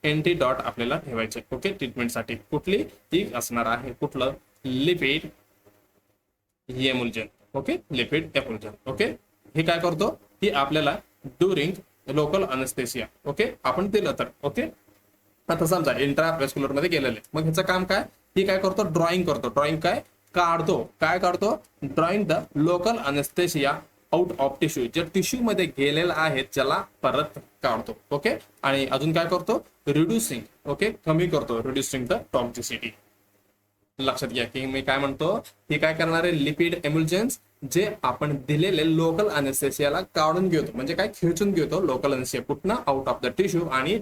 अँटीडॉट आपल्याला ठेवायचे. ओके, ट्रीटमेंटसाठी कुठली? ती असणार आहे कुठलं? Lipid emulsion. Okay, lipid emulsion. Okay, हे काय करतो, ही आपल्याला ड्युरिंग लोकल अनेस्थेसिया ओके आपण दिलं तर. ओके, आता समजा इंट्राव्हेस्क्युलर मध्ये गेलेले, मग ह्याचं काम काय, ही काय करतो, ड्रॉइंग करतो. ड्रॉइंग काय काढतो, drawing the local anaesthesia out of tissue, जे टिश्यू मध्ये गेलेला आहे त्याला परत काढतो. ओके, आणि अजून काय करतो, रिड्युसिंग. ओके, कमी करतो, रिड्युसिंग द टॉक्झिसिटी. लक्षात घ्या की मी काय म्हणतो, ही काय करणार आहे, लिपिड एम्युल्जन्स जे आपण दिलेले लोकल अनेस्थेसियाला काढून घेतो, म्हणजे काय खेचून घेतो लोकल अनेस्थेसिया कुठनं, आउट ऑफ द टिश्यू, आणि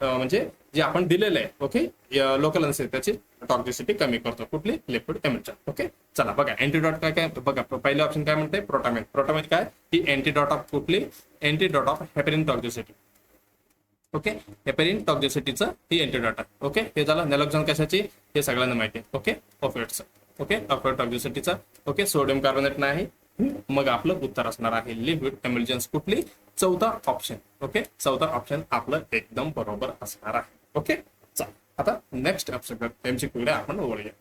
म्हणजे जे आपण दिलेलं आहे ओके लोकल अनेस्थेसियाची टॉक्झिसिटी कमी करतो. कुठली, लिपिड एम्युल्जन. ओके, चला बघा अँटीडॉट काय काय बघा. पहिलं ऑप्शन काय म्हणते, प्रोटामेन. प्रोटामेन काय, ही अँटीडॉट ऑफ कुठली, antidote of heparin toxicity. Okay, heparin टॉक्झिसिटीचं ही अँटीडॉट आहे. ओके, हे झालं. नॅलोक्झॉन कशाची, हे सगळ्यांना माहिती आहे. ओके, ऑफिएट्सचं. ओके, ऑफिएट टॉक्झिसिटीचा. ओके, सोडियम कार्बोनेट नाही. मग आपलं उत्तर असणार आहे लिपिड एम्युल्जन्स. कुठली, चौथा ऑप्शन. ओके, चौथा ऑप्शन आपलं एकदम बरोबर असणार आहे. ओके, चल आता नेक्स्ट ऑप्शन एमसीक्यूकडे आपण वळूया.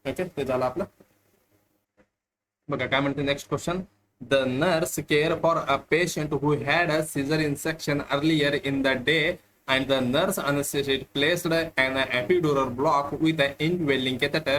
ओके, ते झालं आपलं. बघा काय म्हणते next question. The nurse care for a patient who had a caesarean section earlier in the day, and the nurse anesthetist placed an epidural block with an indwelling catheter.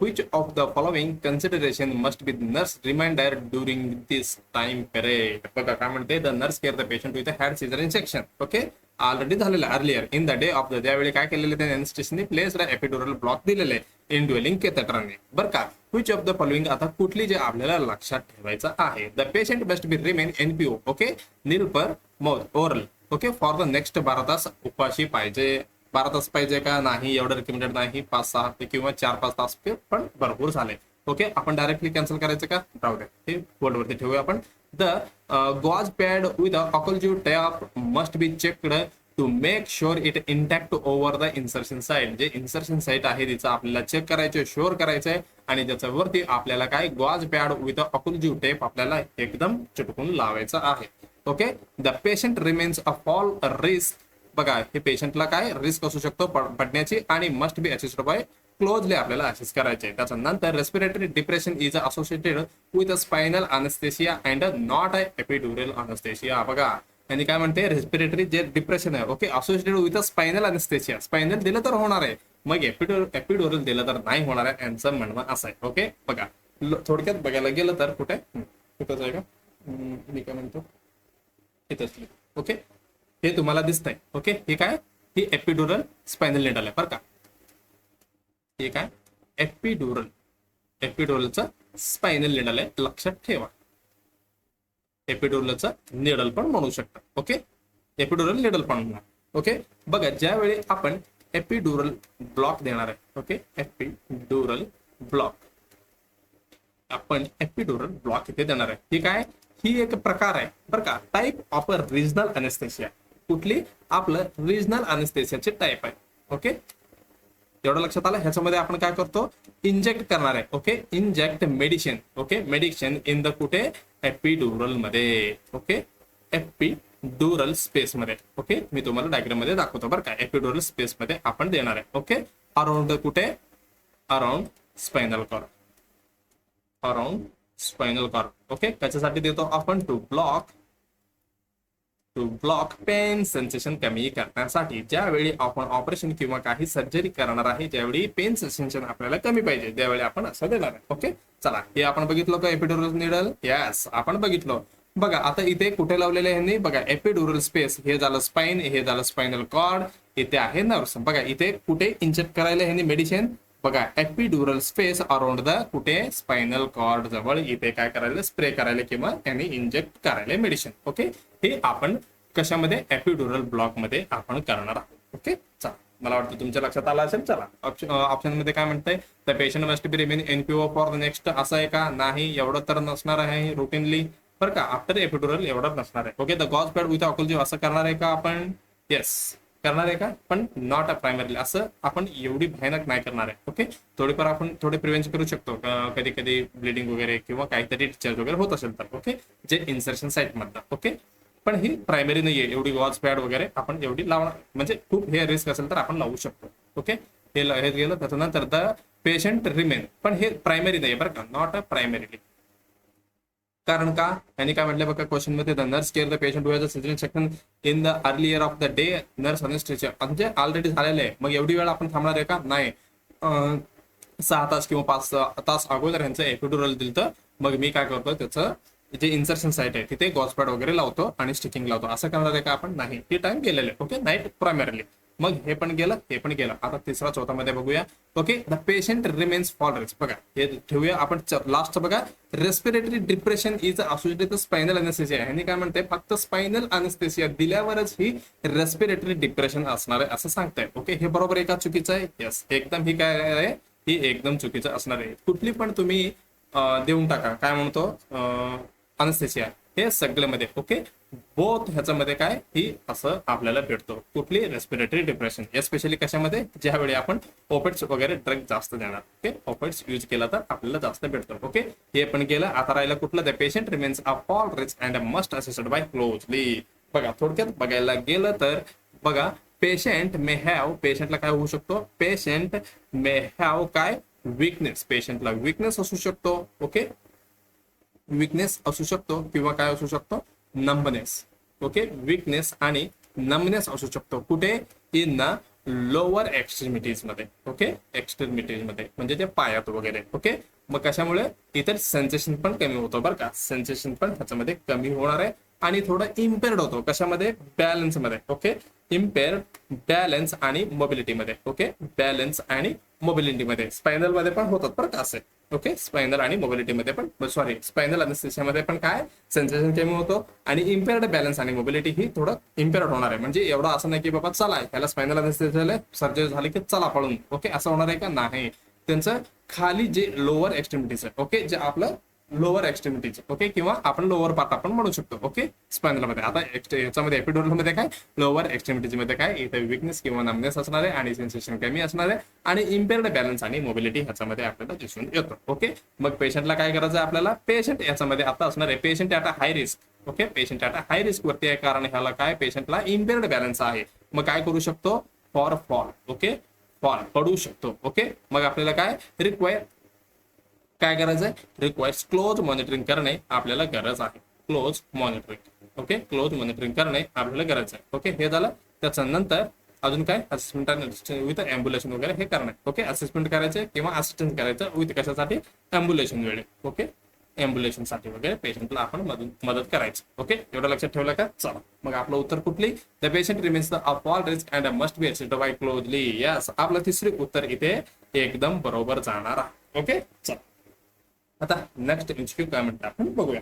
Which of the following consideration must be nurse reminder during this time period? बघा काय म्हणते, the nurse care the patient with a had caesarean section. Okay, already झालेलं earlier in the day of the, त्यावेळी काय केलेलं त्याने अनेस्थेसिस्टने प्लेस्ड एपिड्युरल ब्लॉक दिलेले इनड्वेलिंग कॅथेटरने. बरं का, विच ऑफ द फॉलोइंग, आता कुठली जे आपल्याला लक्षात ठेवायचं आहे, the patient must be remain NPO. Okay, nil per mouth oral. Okay, for the next 12 तास उपाशी पाहिजे. 12 तास पाहिजे का नाही, एवढं रिकमेंडेड नाही. 5-6 किंवा 4-5 तास पण भरपूर झाले. ओके, आपण डायरेक्टली कॅन्सल करायचं का, राहू द्या, हे बोर्डवरती ठेवूया आपण. The gauze pad with occlusive tape must be checked to make sure it intact over the insertion site. जे इन्सर्शन साइट आहे तिचं आपल्याला चेक करायचं, शुअर करायचंय, आणि त्याच्यावरती आपल्याला काय, गॉज पॅड विथ ऑक्लुजिव्ह टेप आपल्याला एकदम चिटकून लावायचं आहे. Okay, the patient remains a fall risk. बघा, हे पेशंटला काय रिस्क असू शकतो पडण्याची, आणि must be assisted by closely आपल्याला असिस्ट करायचे. त्याच्यानंतर respiratory depression is associated with spinal anaesthesia and not a epidural anaesthesia. बघा, आणि काय म्हणते, रेस्पिरेटरी जे डिप्रेशन आहे okay associated with spinal anaesthesia. Spinal दिलं तर होणार आहे, मग एपिड्युरल दिलं तर नाही होणार आहे, यांचं म्हणणं असं आहे. ओके, बघा थोडक्यात बघायला गेलं तर कुठे कुठंच आहे का, मी काय म्हणतो इथंच. ओके, हे तुम्हाला दिसतंय. ओके, हे काय, ही एपिड्युरल स्पायनल निडल आहे बरं का. हे काय, एपिड्युरलचं स्पायनल निडल आहे, लक्षात ठेवा. एपिड्युरलचं निडल पण म्हणू शकता. ओके, एपिड्युरल निडल पण म्हणणार. ओके, बघा ज्यावेळी आपण एपिड्युरल ब्लॉक देणार आहे, ओके एपिड्युरल ब्लॉक, आपण एपिड्युरल ब्लॉक इथे देणार आहे. ही काय, ही एक प्रकार आहे बरं का, type of a regional anaesthesia. कुठली, आपलं रिजनल अनेस्थेसियाचे टाईप आहे. ओके, एवढं लक्षात आलं. ह्याच्यामध्ये आपण काय करतो, इंजेक्ट करणार आहे. Okay, inject medicine. Okay, medicine in the कुठे, एपिड्युरल मध्ये. ओके, एपिड्युरल स्पेस मध्ये. ओके, मी तुम्हाला डायग्राम मध्ये दाखवतो बरं का. एपिड्युरल स्पेस मध्ये आपण देणार आहे. ओके, अराउंड कुठे, around spinal cord, around spinal cord. Okay, त्याच्यासाठी देतो आपण टू ब्लॉक पेन सेन्सेशन कमी करण्यासाठी. ज्यावेळी आपण ऑपरेशन किंवा काही सर्जरी करणार आहे, ज्यावेळी पेन सेन्सेशन आपल्याला कमी पाहिजे, त्यावेळी आपण असं देणार आहे. ओके, चला हे आपण बघितलं का एपिड्युरल निडल. यस, आपण बघितलं. बघा आता इथे कुठे लावलेले आहे, बघा एपिड्युरल स्पेस, हे झालं स्पाइन, हे झालं स्पायनल कॉर्ड, इथे आहे नर्व्स. बघा इथे कुठे इंजेक्ट करायला ह्यांनी मेडिसिन, बघा एपिड्युरल स्पेस अराउंड द कुठे, स्पायनल कॉर्ड जवळ, इथे काय करायला, स्प्रे करायला किंवा त्यांनी इंजेक्ट करायला मेडिसिन. ओके, हे आपण कशामध्ये, एपिड्युरल ब्लॉक मध्ये आपण करणार आहोत. ओके, चला मला वाटतं तुमच्या लक्षात आलं असेल. चला ऑप्शन मध्ये काय म्हणतंय, the patient must be remain NPO for the next. असं आहे का, नाही, एवढं तर नसणार आहे रुटीनली बरं का. आफ्टर एपिड्युरल एवढं नसणार आहे. Okay, the gauze pad with occlusive असं करणार आहे का आपण, येस करणार आहे का, पण नॉट अ प्रायमरीली, असं आपण एवढी भयानक नाही करणार आहे. ओके, थोडीफार आपण थोडे प्रिव्हेंशन करू शकतो, कधी कधी ब्लिडिंग वगैरे किंवा काहीतरी डिस्चार्ज वगैरे होत असेल तर. ओके, जे इन्सर्शन साईट मधलं. ओके, पण ही प्रायमरी नाहीये, एवढी गॉज पॅड वगैरे आपण एवढी लावणार, म्हणजे खूप हे रिस्क असेल तर आपण लावू शकतो. ओके, हे गेलं. त्याच्यानंतर द पेशंट रिमेन, पण हे प्रायमरी नाही बरं का, नॉट अ प्रायमरीली. कारण का, यांनी काय म्हटलं बघा क्वेश्चन मध्ये, the nurse care the patient who has a caesarean section in the early year of the day, nurse anaesthesia. म्हणजे ऑलरेडी झालेलं आहे, मग एवढी वेळ आपण थांबणार आहे का, नाही. 6 तास किंवा 5 तास अगोदर यांचं एपिड्युरल दिलं, तर मग मी काय करतो, त्याचं जे इन्सर्शन साईट आहे तिथे गॉसपॅड वगैरे लावतो आणि स्टिचिंग लावतो. असं करणार आहे का आपण, नाही. ती टाइम गेलेले. Okay, night primarily. मग हे पण गेलं, हे पण गेलं. आता तिसरा चौथा मध्ये बघूया. Okay, the patient remains for rest. बघा हे ठेवूया आपण लास्ट. बघा, respiratory depression is associated with spinal anaesthesia. ह्यांनी काय म्हणते, फक्त स्पायनल अनेस्थेसिया दिल्यावरच ही रेस्पिरेटरी डिप्रेशन असणार आहे असं सांगताय. ओके, हे बरोबर आहे का, चुकीचं आहे? यस, एकदम. ही काय आहे, ही एकदम चुकीचं असणार आहे. कुठली पण तुम्ही देऊन टाका, काय म्हणतो, अनेस्थेसिया, हे सगळ्यामध्ये. ओके, बोथ ह्याच्यामध्ये काय, ही असं आपल्याला भेटतो. कुठली, रेस्पिरेटरी डिप्रेशन. एस्पेशली कशामध्ये, ज्यावेळी आपण ओपिड्स वगैरे ड्रग जास्त देणार. ओके, ओपिड्स यूज केला तर आपल्याला जास्त भेटतो. ओके, हे पण गेलं. आता राहिलं कुठलं, the patient remains a fall risk and must assisted by closely. बघा थोडक्यात बघायला गेलं तर बघा, पेशंट मे हॅव, पेशंटला काय होऊ शकतो, पेशंट मे हॅव काय, विकनेस. पेशंटला विकनेस असू शकतो. ओके, विकनेस असू शकतो किंवा काय असू शकतो, नंबनेस. ओके, विकनेस आणि नंबनेस असू शकतो. कुठे, इन द लोअर एक्स्ट्रीमिटीज मध्ये. ओके, एक्स्ट्रीमिटीज मध्ये म्हणजे ते पायात वगैरे. ओके, मग कशामुळे, इतर सेन्सेशन पण कमी होतो बरं का, सेन्सेशन पण ह्याच्यामध्ये कमी होणार आहे. आणि थोडं इम्पेअर्ड होतो कशामध्ये, बॅलन्स मध्ये. ओके, इम्पेअर्ड बॅलन्स आणि मोबिलिटी मध्ये. ओके, बॅलन्स आणि मोबिलिटी मध्ये, स्पायनल मध्ये पण होतात बरं का असे. ओके, स्पायनल आणि मोबिलिटी मध्ये पण, सॉरी, स्पायनल अनेस्थेसिया मध्ये पण काय, सेन्सेशन कमी होतो आणि इम्पेअर्ड बॅलन्स आणि मोबिलिटी ही थोडं इम्पेअर्ड होणार आहे. म्हणजे एवढं असं नाही की बाबा चला ह्याला स्पायनल अनेस्थेसिया सर्जरी झाली की चला पळून. ओके, असं होणार आहे का, नाही. त्यांचं खाली जे लोअर एक्स्ट्रीमिटीज आहे, ओके, जे आपलं लोअर एक्स्ट्रीमिटीज. ओके, किंवा आपण लोअर पार्ट आपण म्हणू शकतो. ओके, स्पायनल मध्ये. आता याच्यामध्ये एपिड्युरल मध्ये काय, लोअर एक्स्ट्रीमिटीज मध्ये काय, इथे विकनेस किंवा नमनेस असणार आहे आणि सेन्सेशन कमी असणार आहे आणि इम्पेअर्ड बॅलन्स आणि मोबिलिटी ह्याच्यामध्ये आपल्याला दिसून येतो. ओके, मग पेशंटला काय करायचं आहे आपल्याला, पेशंट याच्यामध्ये आता असणार आहे, patient at a high risk. Okay, patient at a high risk वरती आहे, कारण ह्याला काय, पेशंटला इम्पेअर्ड बॅलन्स आहे. मग काय करू शकतो, फॉर फॉल. ओके, फॉल पडू शकतो. ओके, मग आपल्याला काय रिक्वायर, काय करायचं आहे, रिक्वायर्स क्लोज मॉनिटरिंग करणे आपल्याला गरज आहे. Close monitoring. Okay, close monitoring करणे आपल्याला गरज आहे. ओके, हे झालं. त्याच्यानंतर अजून काय, असिस्टंट विथ एम्ब्युलेशन वगैरे हे करणे. ओके, असिस्टमेंट करायचे किंवा असिस्टंट करायचं विथ कशासाठी, एम्ब्युलेशन वेळे. ओके, एम्ब्युलेशन साठी वगैरे पेशंटला आपण मदत करायची. ओके, एवढं लक्षात ठेवलं का, चला. मग आपलं उत्तर कुठली, the patient remains the all risk and must be assisted by closely. Yes, आपलं तिसरी उत्तर इथे एकदम बरोबर जाणार आहे. ओके, चला. आता नेक्स्ट एमसीक्यू काय म्हणतात आपण बघूया.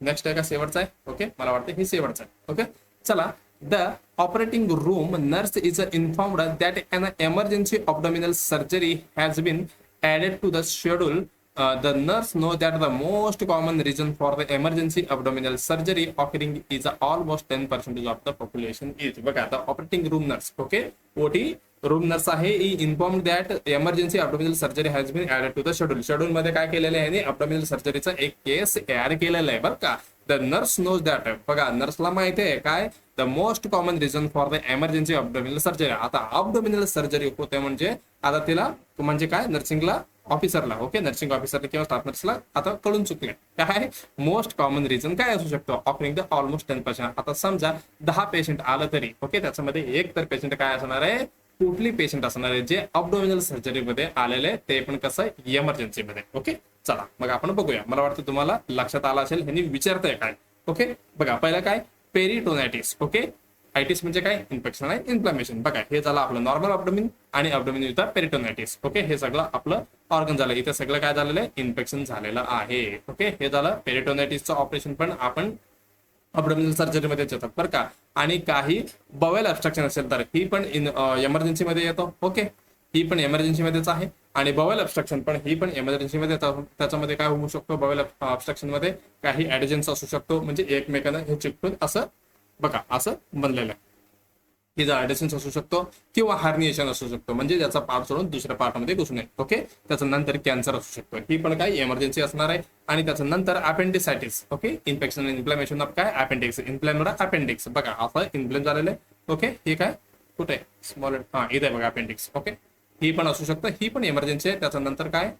नेक्स्ट आहे का, शेवटचा आहे. ओके, मला वाटतं हे शेवटचं आहे. ओके, चला. The operating room nurse is informed that an emergency abdominal surgery has been added to the schedule. The nurse know that the most common reason for the emergency abdominal surgery occurring is almost 10% of the population is. बघा, the operating room nurse. Okay, OT room nurse आहे, inform that emergency abdominal surgery has been added to the schedule. Schedule मध्ये काय केलेलं आहे, अब्डोमिनल सर्जरीचा एक केस ऍड केलेला आहे बरं का. The nurse knows that. बघा, नर्सला माहिती आहे काय, the most common reason for the emergency abdominal surgery. आता अब्डोमिनल सर्जरी होते म्हणजे आता तिला म्हणजे काय, नर्सिंगला ऑफिसरला. ओके, नर्सिंग ऑफिसरला किंवा स्टाफ नर्सला आता कळून चुकले काय, मोस्ट कॉमन रिझन काय असू शकतो, ऑफरिंग द ऑलमोस्ट 10%. आता समजा 10 पेशंट आलं तरी ओके, त्याच्यामध्ये एक तर पेशंट काय असणार आहे, कुठली पेशंट असणार आहे जे अब्डोमिनल सर्जरी मध्ये आलेले, ते पण कसं इमर्जन्सी मध्ये. ओके, चला मग आपण बघूया. मला वाटतं तुम्हाला लक्षात आलं असेल ह्यांनी विचारतंय काय. ओके, बघा पहिलं काय, पेरिटोनायटिस. ओके, आयटिस म्हणजे काय, इन्फेक्शन आहे, इन्फ्लॅमेशन. बघा, हे झालं आपलं नॉर्मल अब्डोमिन आणि अब्डोमिन विथ पेरिटोनायटिस. ओके, हे सगळं आपलं ऑर्गन झालं, इथे सगळं काय झालेलं आहे, इन्फेक्शन झालेलं आहे. ओके, हे झालं पेरिटोनायटिसचं ऑपरेशन, पण आपण अब्डोमिनल सर्जरी मध्ये येतात बरं का. आणि काही बवेल ऑब्स्ट्रक्शन असेल तर ही पण इमर्जन्सी मध्ये येतो. ओके, ही पण इमर्जन्सी मध्येच आहे. आणि बवेल ऑब्स्ट्रक्शन पण ही पण इमर्जन्सी मध्ये येतात. त्याच्यामध्ये काय होऊ शकतो, बवेल ऑब्स्ट्रक्शन मध्ये काही ऍडिजन्स असू शकतो, म्हणजे एकमेकांना हे चिकटून असं बघा असं बनलेलं आहे, हे ऍडिशन्स असू शकतो किंवा हार्निएशन असू शकतो, म्हणजे त्याचा पार्ट सोडून दुसऱ्या पार्टमध्ये घुसू नये. ओके, त्याच्या नंतर कॅन्सर असू शकतो, ही पण काय इमर्जन्सी असणार आहे. आणि त्याच्या नंतर अपेंडिसायटिस. ओके, इन्फेक्शन इन्फ्लॅमेशन ऑफ काय, अपेंडिक्स, इन्फ्लॅमेड अपेंडिक्स. बघा असं इन्फ्लेम झालेलं आहे. ओके, हे काय कुठे, स्मॉल, हा इथे बघा अपेंडिक्स. ओके, ही पण असू शकतं, ही पण इमर्जन्सी आहे. त्याच्यानंतर काय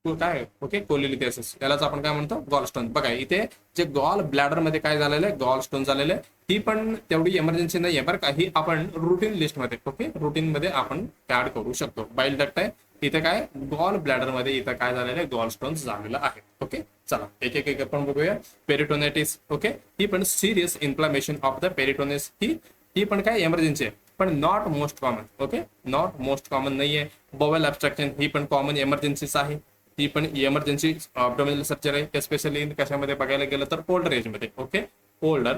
काय ओके कोलिलिथियासिस, यालाच आपण काय म्हणतो गॉल स्टोन. बघा इथे जे गॉल ब्लॅडर मध्ये काय झालेलं आहे, गॉल स्टोन झालेलं आहे. ही पण तेवढी इमर्जन्सी नाही आहे बरं का, ही आपण रुटीन लिस्ट मध्ये ओके रुटीन मध्ये आपण ऍड करू शकतो. बाईल डक्ट आहे इथे, काय गॉल ब्लॅडर मध्ये इथं काय झालेलं आहे, गॉल स्टोन्स झालेलं आहे. ओके चला एक एक आपण बघूया. पेरिटोनायटिस ओके, ही पण सिरियस इन्फ्लामेशन ऑफ द पेरिटोनिस, ही पण काय इमर्जन्सी आहे पण not most common. Okay not most common नाहीये. बॉवेल ऍब्स्ट्रक्शन ही पण कॉमन इमर्जन्सीच आहे. ही पण इमर्जन्सी अब्डोमिनल सर्जरी आहे, स्पेशली कशामध्ये बघायला गेलं तर ओल्डर एज मध्ये. ओके ओल्डर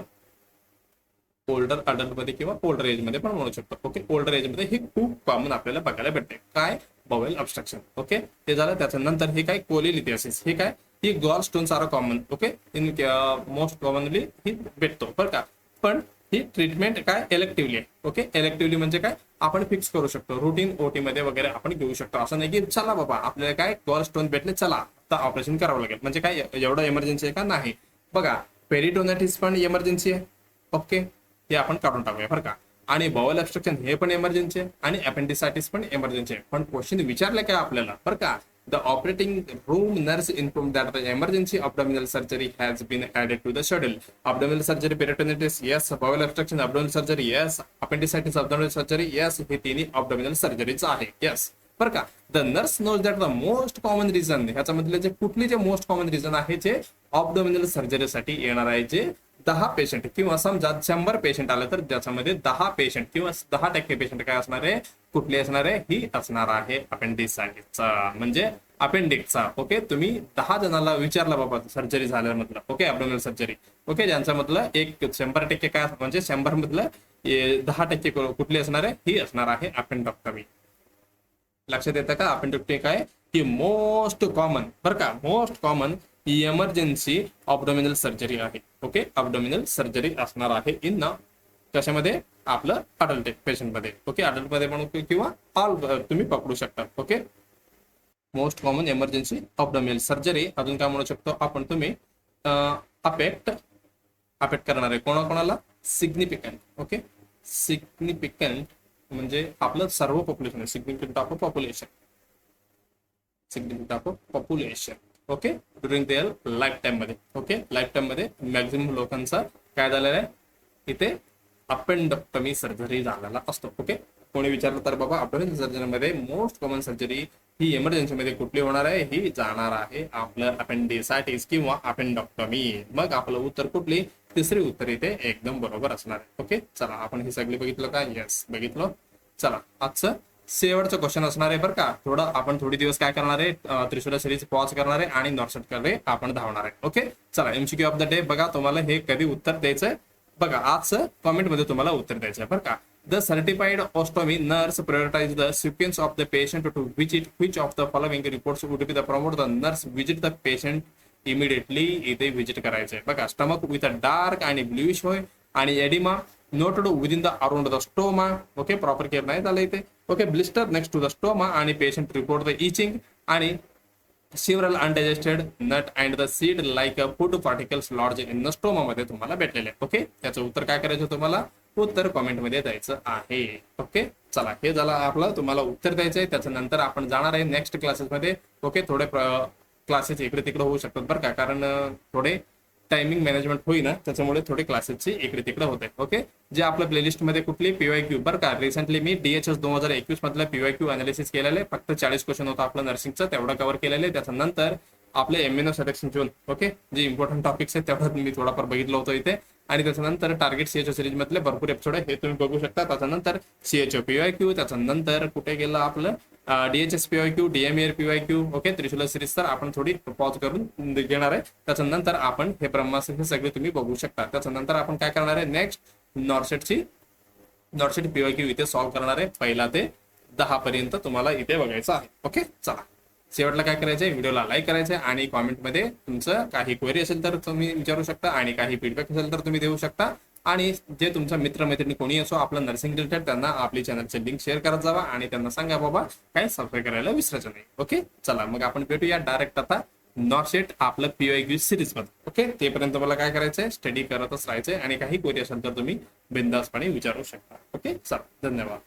अडल्ट मध्ये किंवा ओल्डर एज मध्ये पण म्हणू शकतो. ओके ओल्डर एज मध्ये ही खूप कॉमन आपल्याला बघायला भेटते, काय बॉवेल ऑब्स्ट्रक्शन. ओके ते झालं. त्याच्यानंतर हे काय कोलिलिथियासिस, हे काय ही गॉल स्टोन सारा common. Okay in most commonly ही भेटतो बरं का. पण ही ट्रीटमेंट काय इलेक्टिव्हली आहे. ओके इलेक्टिव्हली म्हणजे काय आपण फिक्स करू शकतो, रुटीन ओटी मध्ये वगैरे आपण घेऊ शकतो. असं नाही की चला बाबा आपल्याला काय गॉल स्टोन भेटले चला आता ऑपरेशन करावं लागेल, म्हणजे काय एवढं इमर्जन्सी आहे का, नाही. बघा पेरिटोनायटिस पण इमर्जन्सी आहे. ओके हे आपण काढून टाकूया बरं का. आणि बॉवेल ऑब्स्ट्रक्शन हे पण इमर्जन्सी आहे आणि अपेंडिसायटिस पण इमर्जन्सी आहे. पण क्वेश्चन विचारले काय आपल्याला बरं का, the operating room nurse inform that the emergency abdominal surgery has been added to the schedule. abdominal surgery peritonitis yes, bowel obstruction abdominal surgery yes, appendicitis abdominal surgery yes, हे तिन्ही abdominal सर्जरीच आहे. येस बरं का. The nurse knows that the most common reason, ह्याच्यामधले जे कुठले जे मोस्ट कॉमन रिझन आहे जे abdominal सर्जरीसाठी येणार आहे, जे 10 पेशंट किंवा समजा 100 पेशंट आलं तर ज्याच्यामध्ये 10 पेशंट किंवा 10% पेशंट काय असणार आहे, कुठली असणार आहे, ही असणार आहे अपेंडिसायटिसचा म्हणजे अपेंडिक्सचा. ओके तुम्ही 10 जणांना विचारलं बाबा सर्जरी झाल्यामधलं ओके अब्डोमिनल सर्जरी, ओके ज्यांच्यामधलं 100% काय म्हणजे 100 मधलं 10% कुठली असणार आहे, ही असणार आहे अपेंडोक्टमी. लक्षात येतं का. अपेंडोक्टमी काय ही मोस्ट कॉमन बरं का, most common emergency abdominal surgery आहे. ओके अब्डोमिनल सर्जरी असणार आहे इन कशामध्ये आपलं अडल्ट पेशंट मध्ये. ओके अडल्ट मध्ये पण किंवा ऑल तुम्ही पकडू शकता. Okay most common emergency abdominal surgery. अजून काय म्हणू शकतो आपण, तुम्ही अफेक्ट करणार आहे कोणाकोणाला, सिग्निफिकंट. ओके सिग्निफिकंट म्हणजे आपलं सर्व पॉप्युलेशन आहे, significant of population, significant of population. Okay during their life time मध्ये. ओके लाईफ टाइम मध्ये मॅक्झिमम लोकांचा काय झालेला आहे, इथे अपेंडोक्टमी सर्जरी झालेला असतो. ओके कोणी विचारलं तर बाबा अब्डोमिनल सर्जरीमध्ये मोस्ट कॉमन सर्जरी ही इमर्जन्सी मध्ये कुठली होणार आहे, ही जाणार आहे आपलं अपेंडिसायटिस किंवा अपेंडोक्टमी. मग आपलं उत्तर कुठली, तिसरी उत्तर इथे एकदम बरोबर असणार आहे. ओके चला आपण ही सगळी बघितलं का, येस बघितलं. चला आजचं शेवटचं क्वेश्चन असणार आहे बरं का. आपण थोडी दिवस काय करणार आहे, त्रिशूला सिरीज पॉज करणार आहे आणि नॉर्सेट कडे आपण धावणार आहे. ओके चला एमसीक्यू ऑफ द डे बघा, तुम्हाला हे कधी उत्तर द्यायचंय बघा, आजचं कॉमेंट मध्ये तुम्हाला उत्तर द्यायचं आहे बरं का. The certified ostomy nurse prioritize the sequence of the patient to visit which of the following reports would be the promote the nurse visit the patient immediately. इथे विजिट करायचंय बघा. स्टमक विथ अ डार्क आणि ब्ल्यूइश होय आणि oedema noted within the around the stoma. Okay proper care नाही झालं इथे. Okay blister next to the stoma आणि पेशंट रिपोर्ट द इचिंग आणि several undigested nut and the seed like food particles lodged in the stoma मध्ये तुम्हाला भेटलेले. ओके त्याचं उत्तर काय करायचं, तुम्हाला उत्तर कमेंट मध्ये द्यायचं आहे. ओके चला हे झालं आपलं, तुम्हाला उत्तर द्यायचंय. त्याच्यानंतर आपण जाणार आहे नेक्स्ट क्लासेस मध्ये. ओके थोडे क्लासेस इकडे तिकडे होऊ शकतात बरं का, कारण थोडे टायमिंग मॅनेजमेंट होईना त्याच्यामुळे थोडे क्लासेसची इकडे तिकडे होते. ओके जे आपल्या प्लेलिस्ट मध्ये कुठली पीवायक्यू बरं का, रिसेंटली मी DHS 2021 मधलं पीवायक्यू अनालिसिस केलेलं आहे. फक्त 40 क्वेश्चन होता आपलं नर्सिंगचं, तेवढं कव्हर केलेलं आहे. त्याच्यानंतर आपले एमएनओ सिलेक्शन जोन ओके जे इम्पॉर्टंट टॉपिक्स आहेत तेवढं मी थोडाफार बघितलं होतं इथे. आणि त्याच्यानंतर टार्गेट CHO सिरीज मधले भरपूर एपिसोड आहे, हे तुम्ही बघू शकता. त्याच्यानंतर CHO पीवायक्यू, त्याच्यानंतर कुठे गेलं आपलं DHS PYQ, DMER PYQ. Okay Trishula series तर आपण थोडी पॉज करून घेणार आहे. त्याच्यानंतर आपण हे ब्रह्मास्त्र हे सगळे तुम्ही बघू शकता. त्याच्यानंतर आपण काय करणार आहे, नेक्स्ट नॉर्सेट पीवायक्यू इथे सॉल्व्ह करणार आहे. पहिला ते 10 पर्यंत तुम्हाला इथे बघायचं आहे. ओके चला शेवटला काय करायचंय, व्हिडिओला लाईक करायचंय आणि कॉमेंटमध्ये तुमचं काही क्वेरी असेल तर तुम्ही विचारू शकता आणि काही फीडबॅक असेल तर तुम्ही देऊ शकता. आणि जे तुमचा मित्रमैत्रिणी कोणी असो आपलं नर्सिंग रिलेटेड, त्यांना आपली चॅनलचे लिंक शेअर करत जावा आणि त्यांना सांगा बाबा काय सबस्क्राईब करायला विसरायचं नाही. ओके चला मग आपण भेटूया डायरेक्ट आता नॉर्सेट आपलं पीवायक्यू सिरीज मध्ये. ओके तेपर्यंत मला काय करायचंय, स्टडी करतच राहायचंय आणि काही क्वेरी असेल तर तुम्ही बिंदासपणे विचारू शकता. ओके चला धन्यवाद.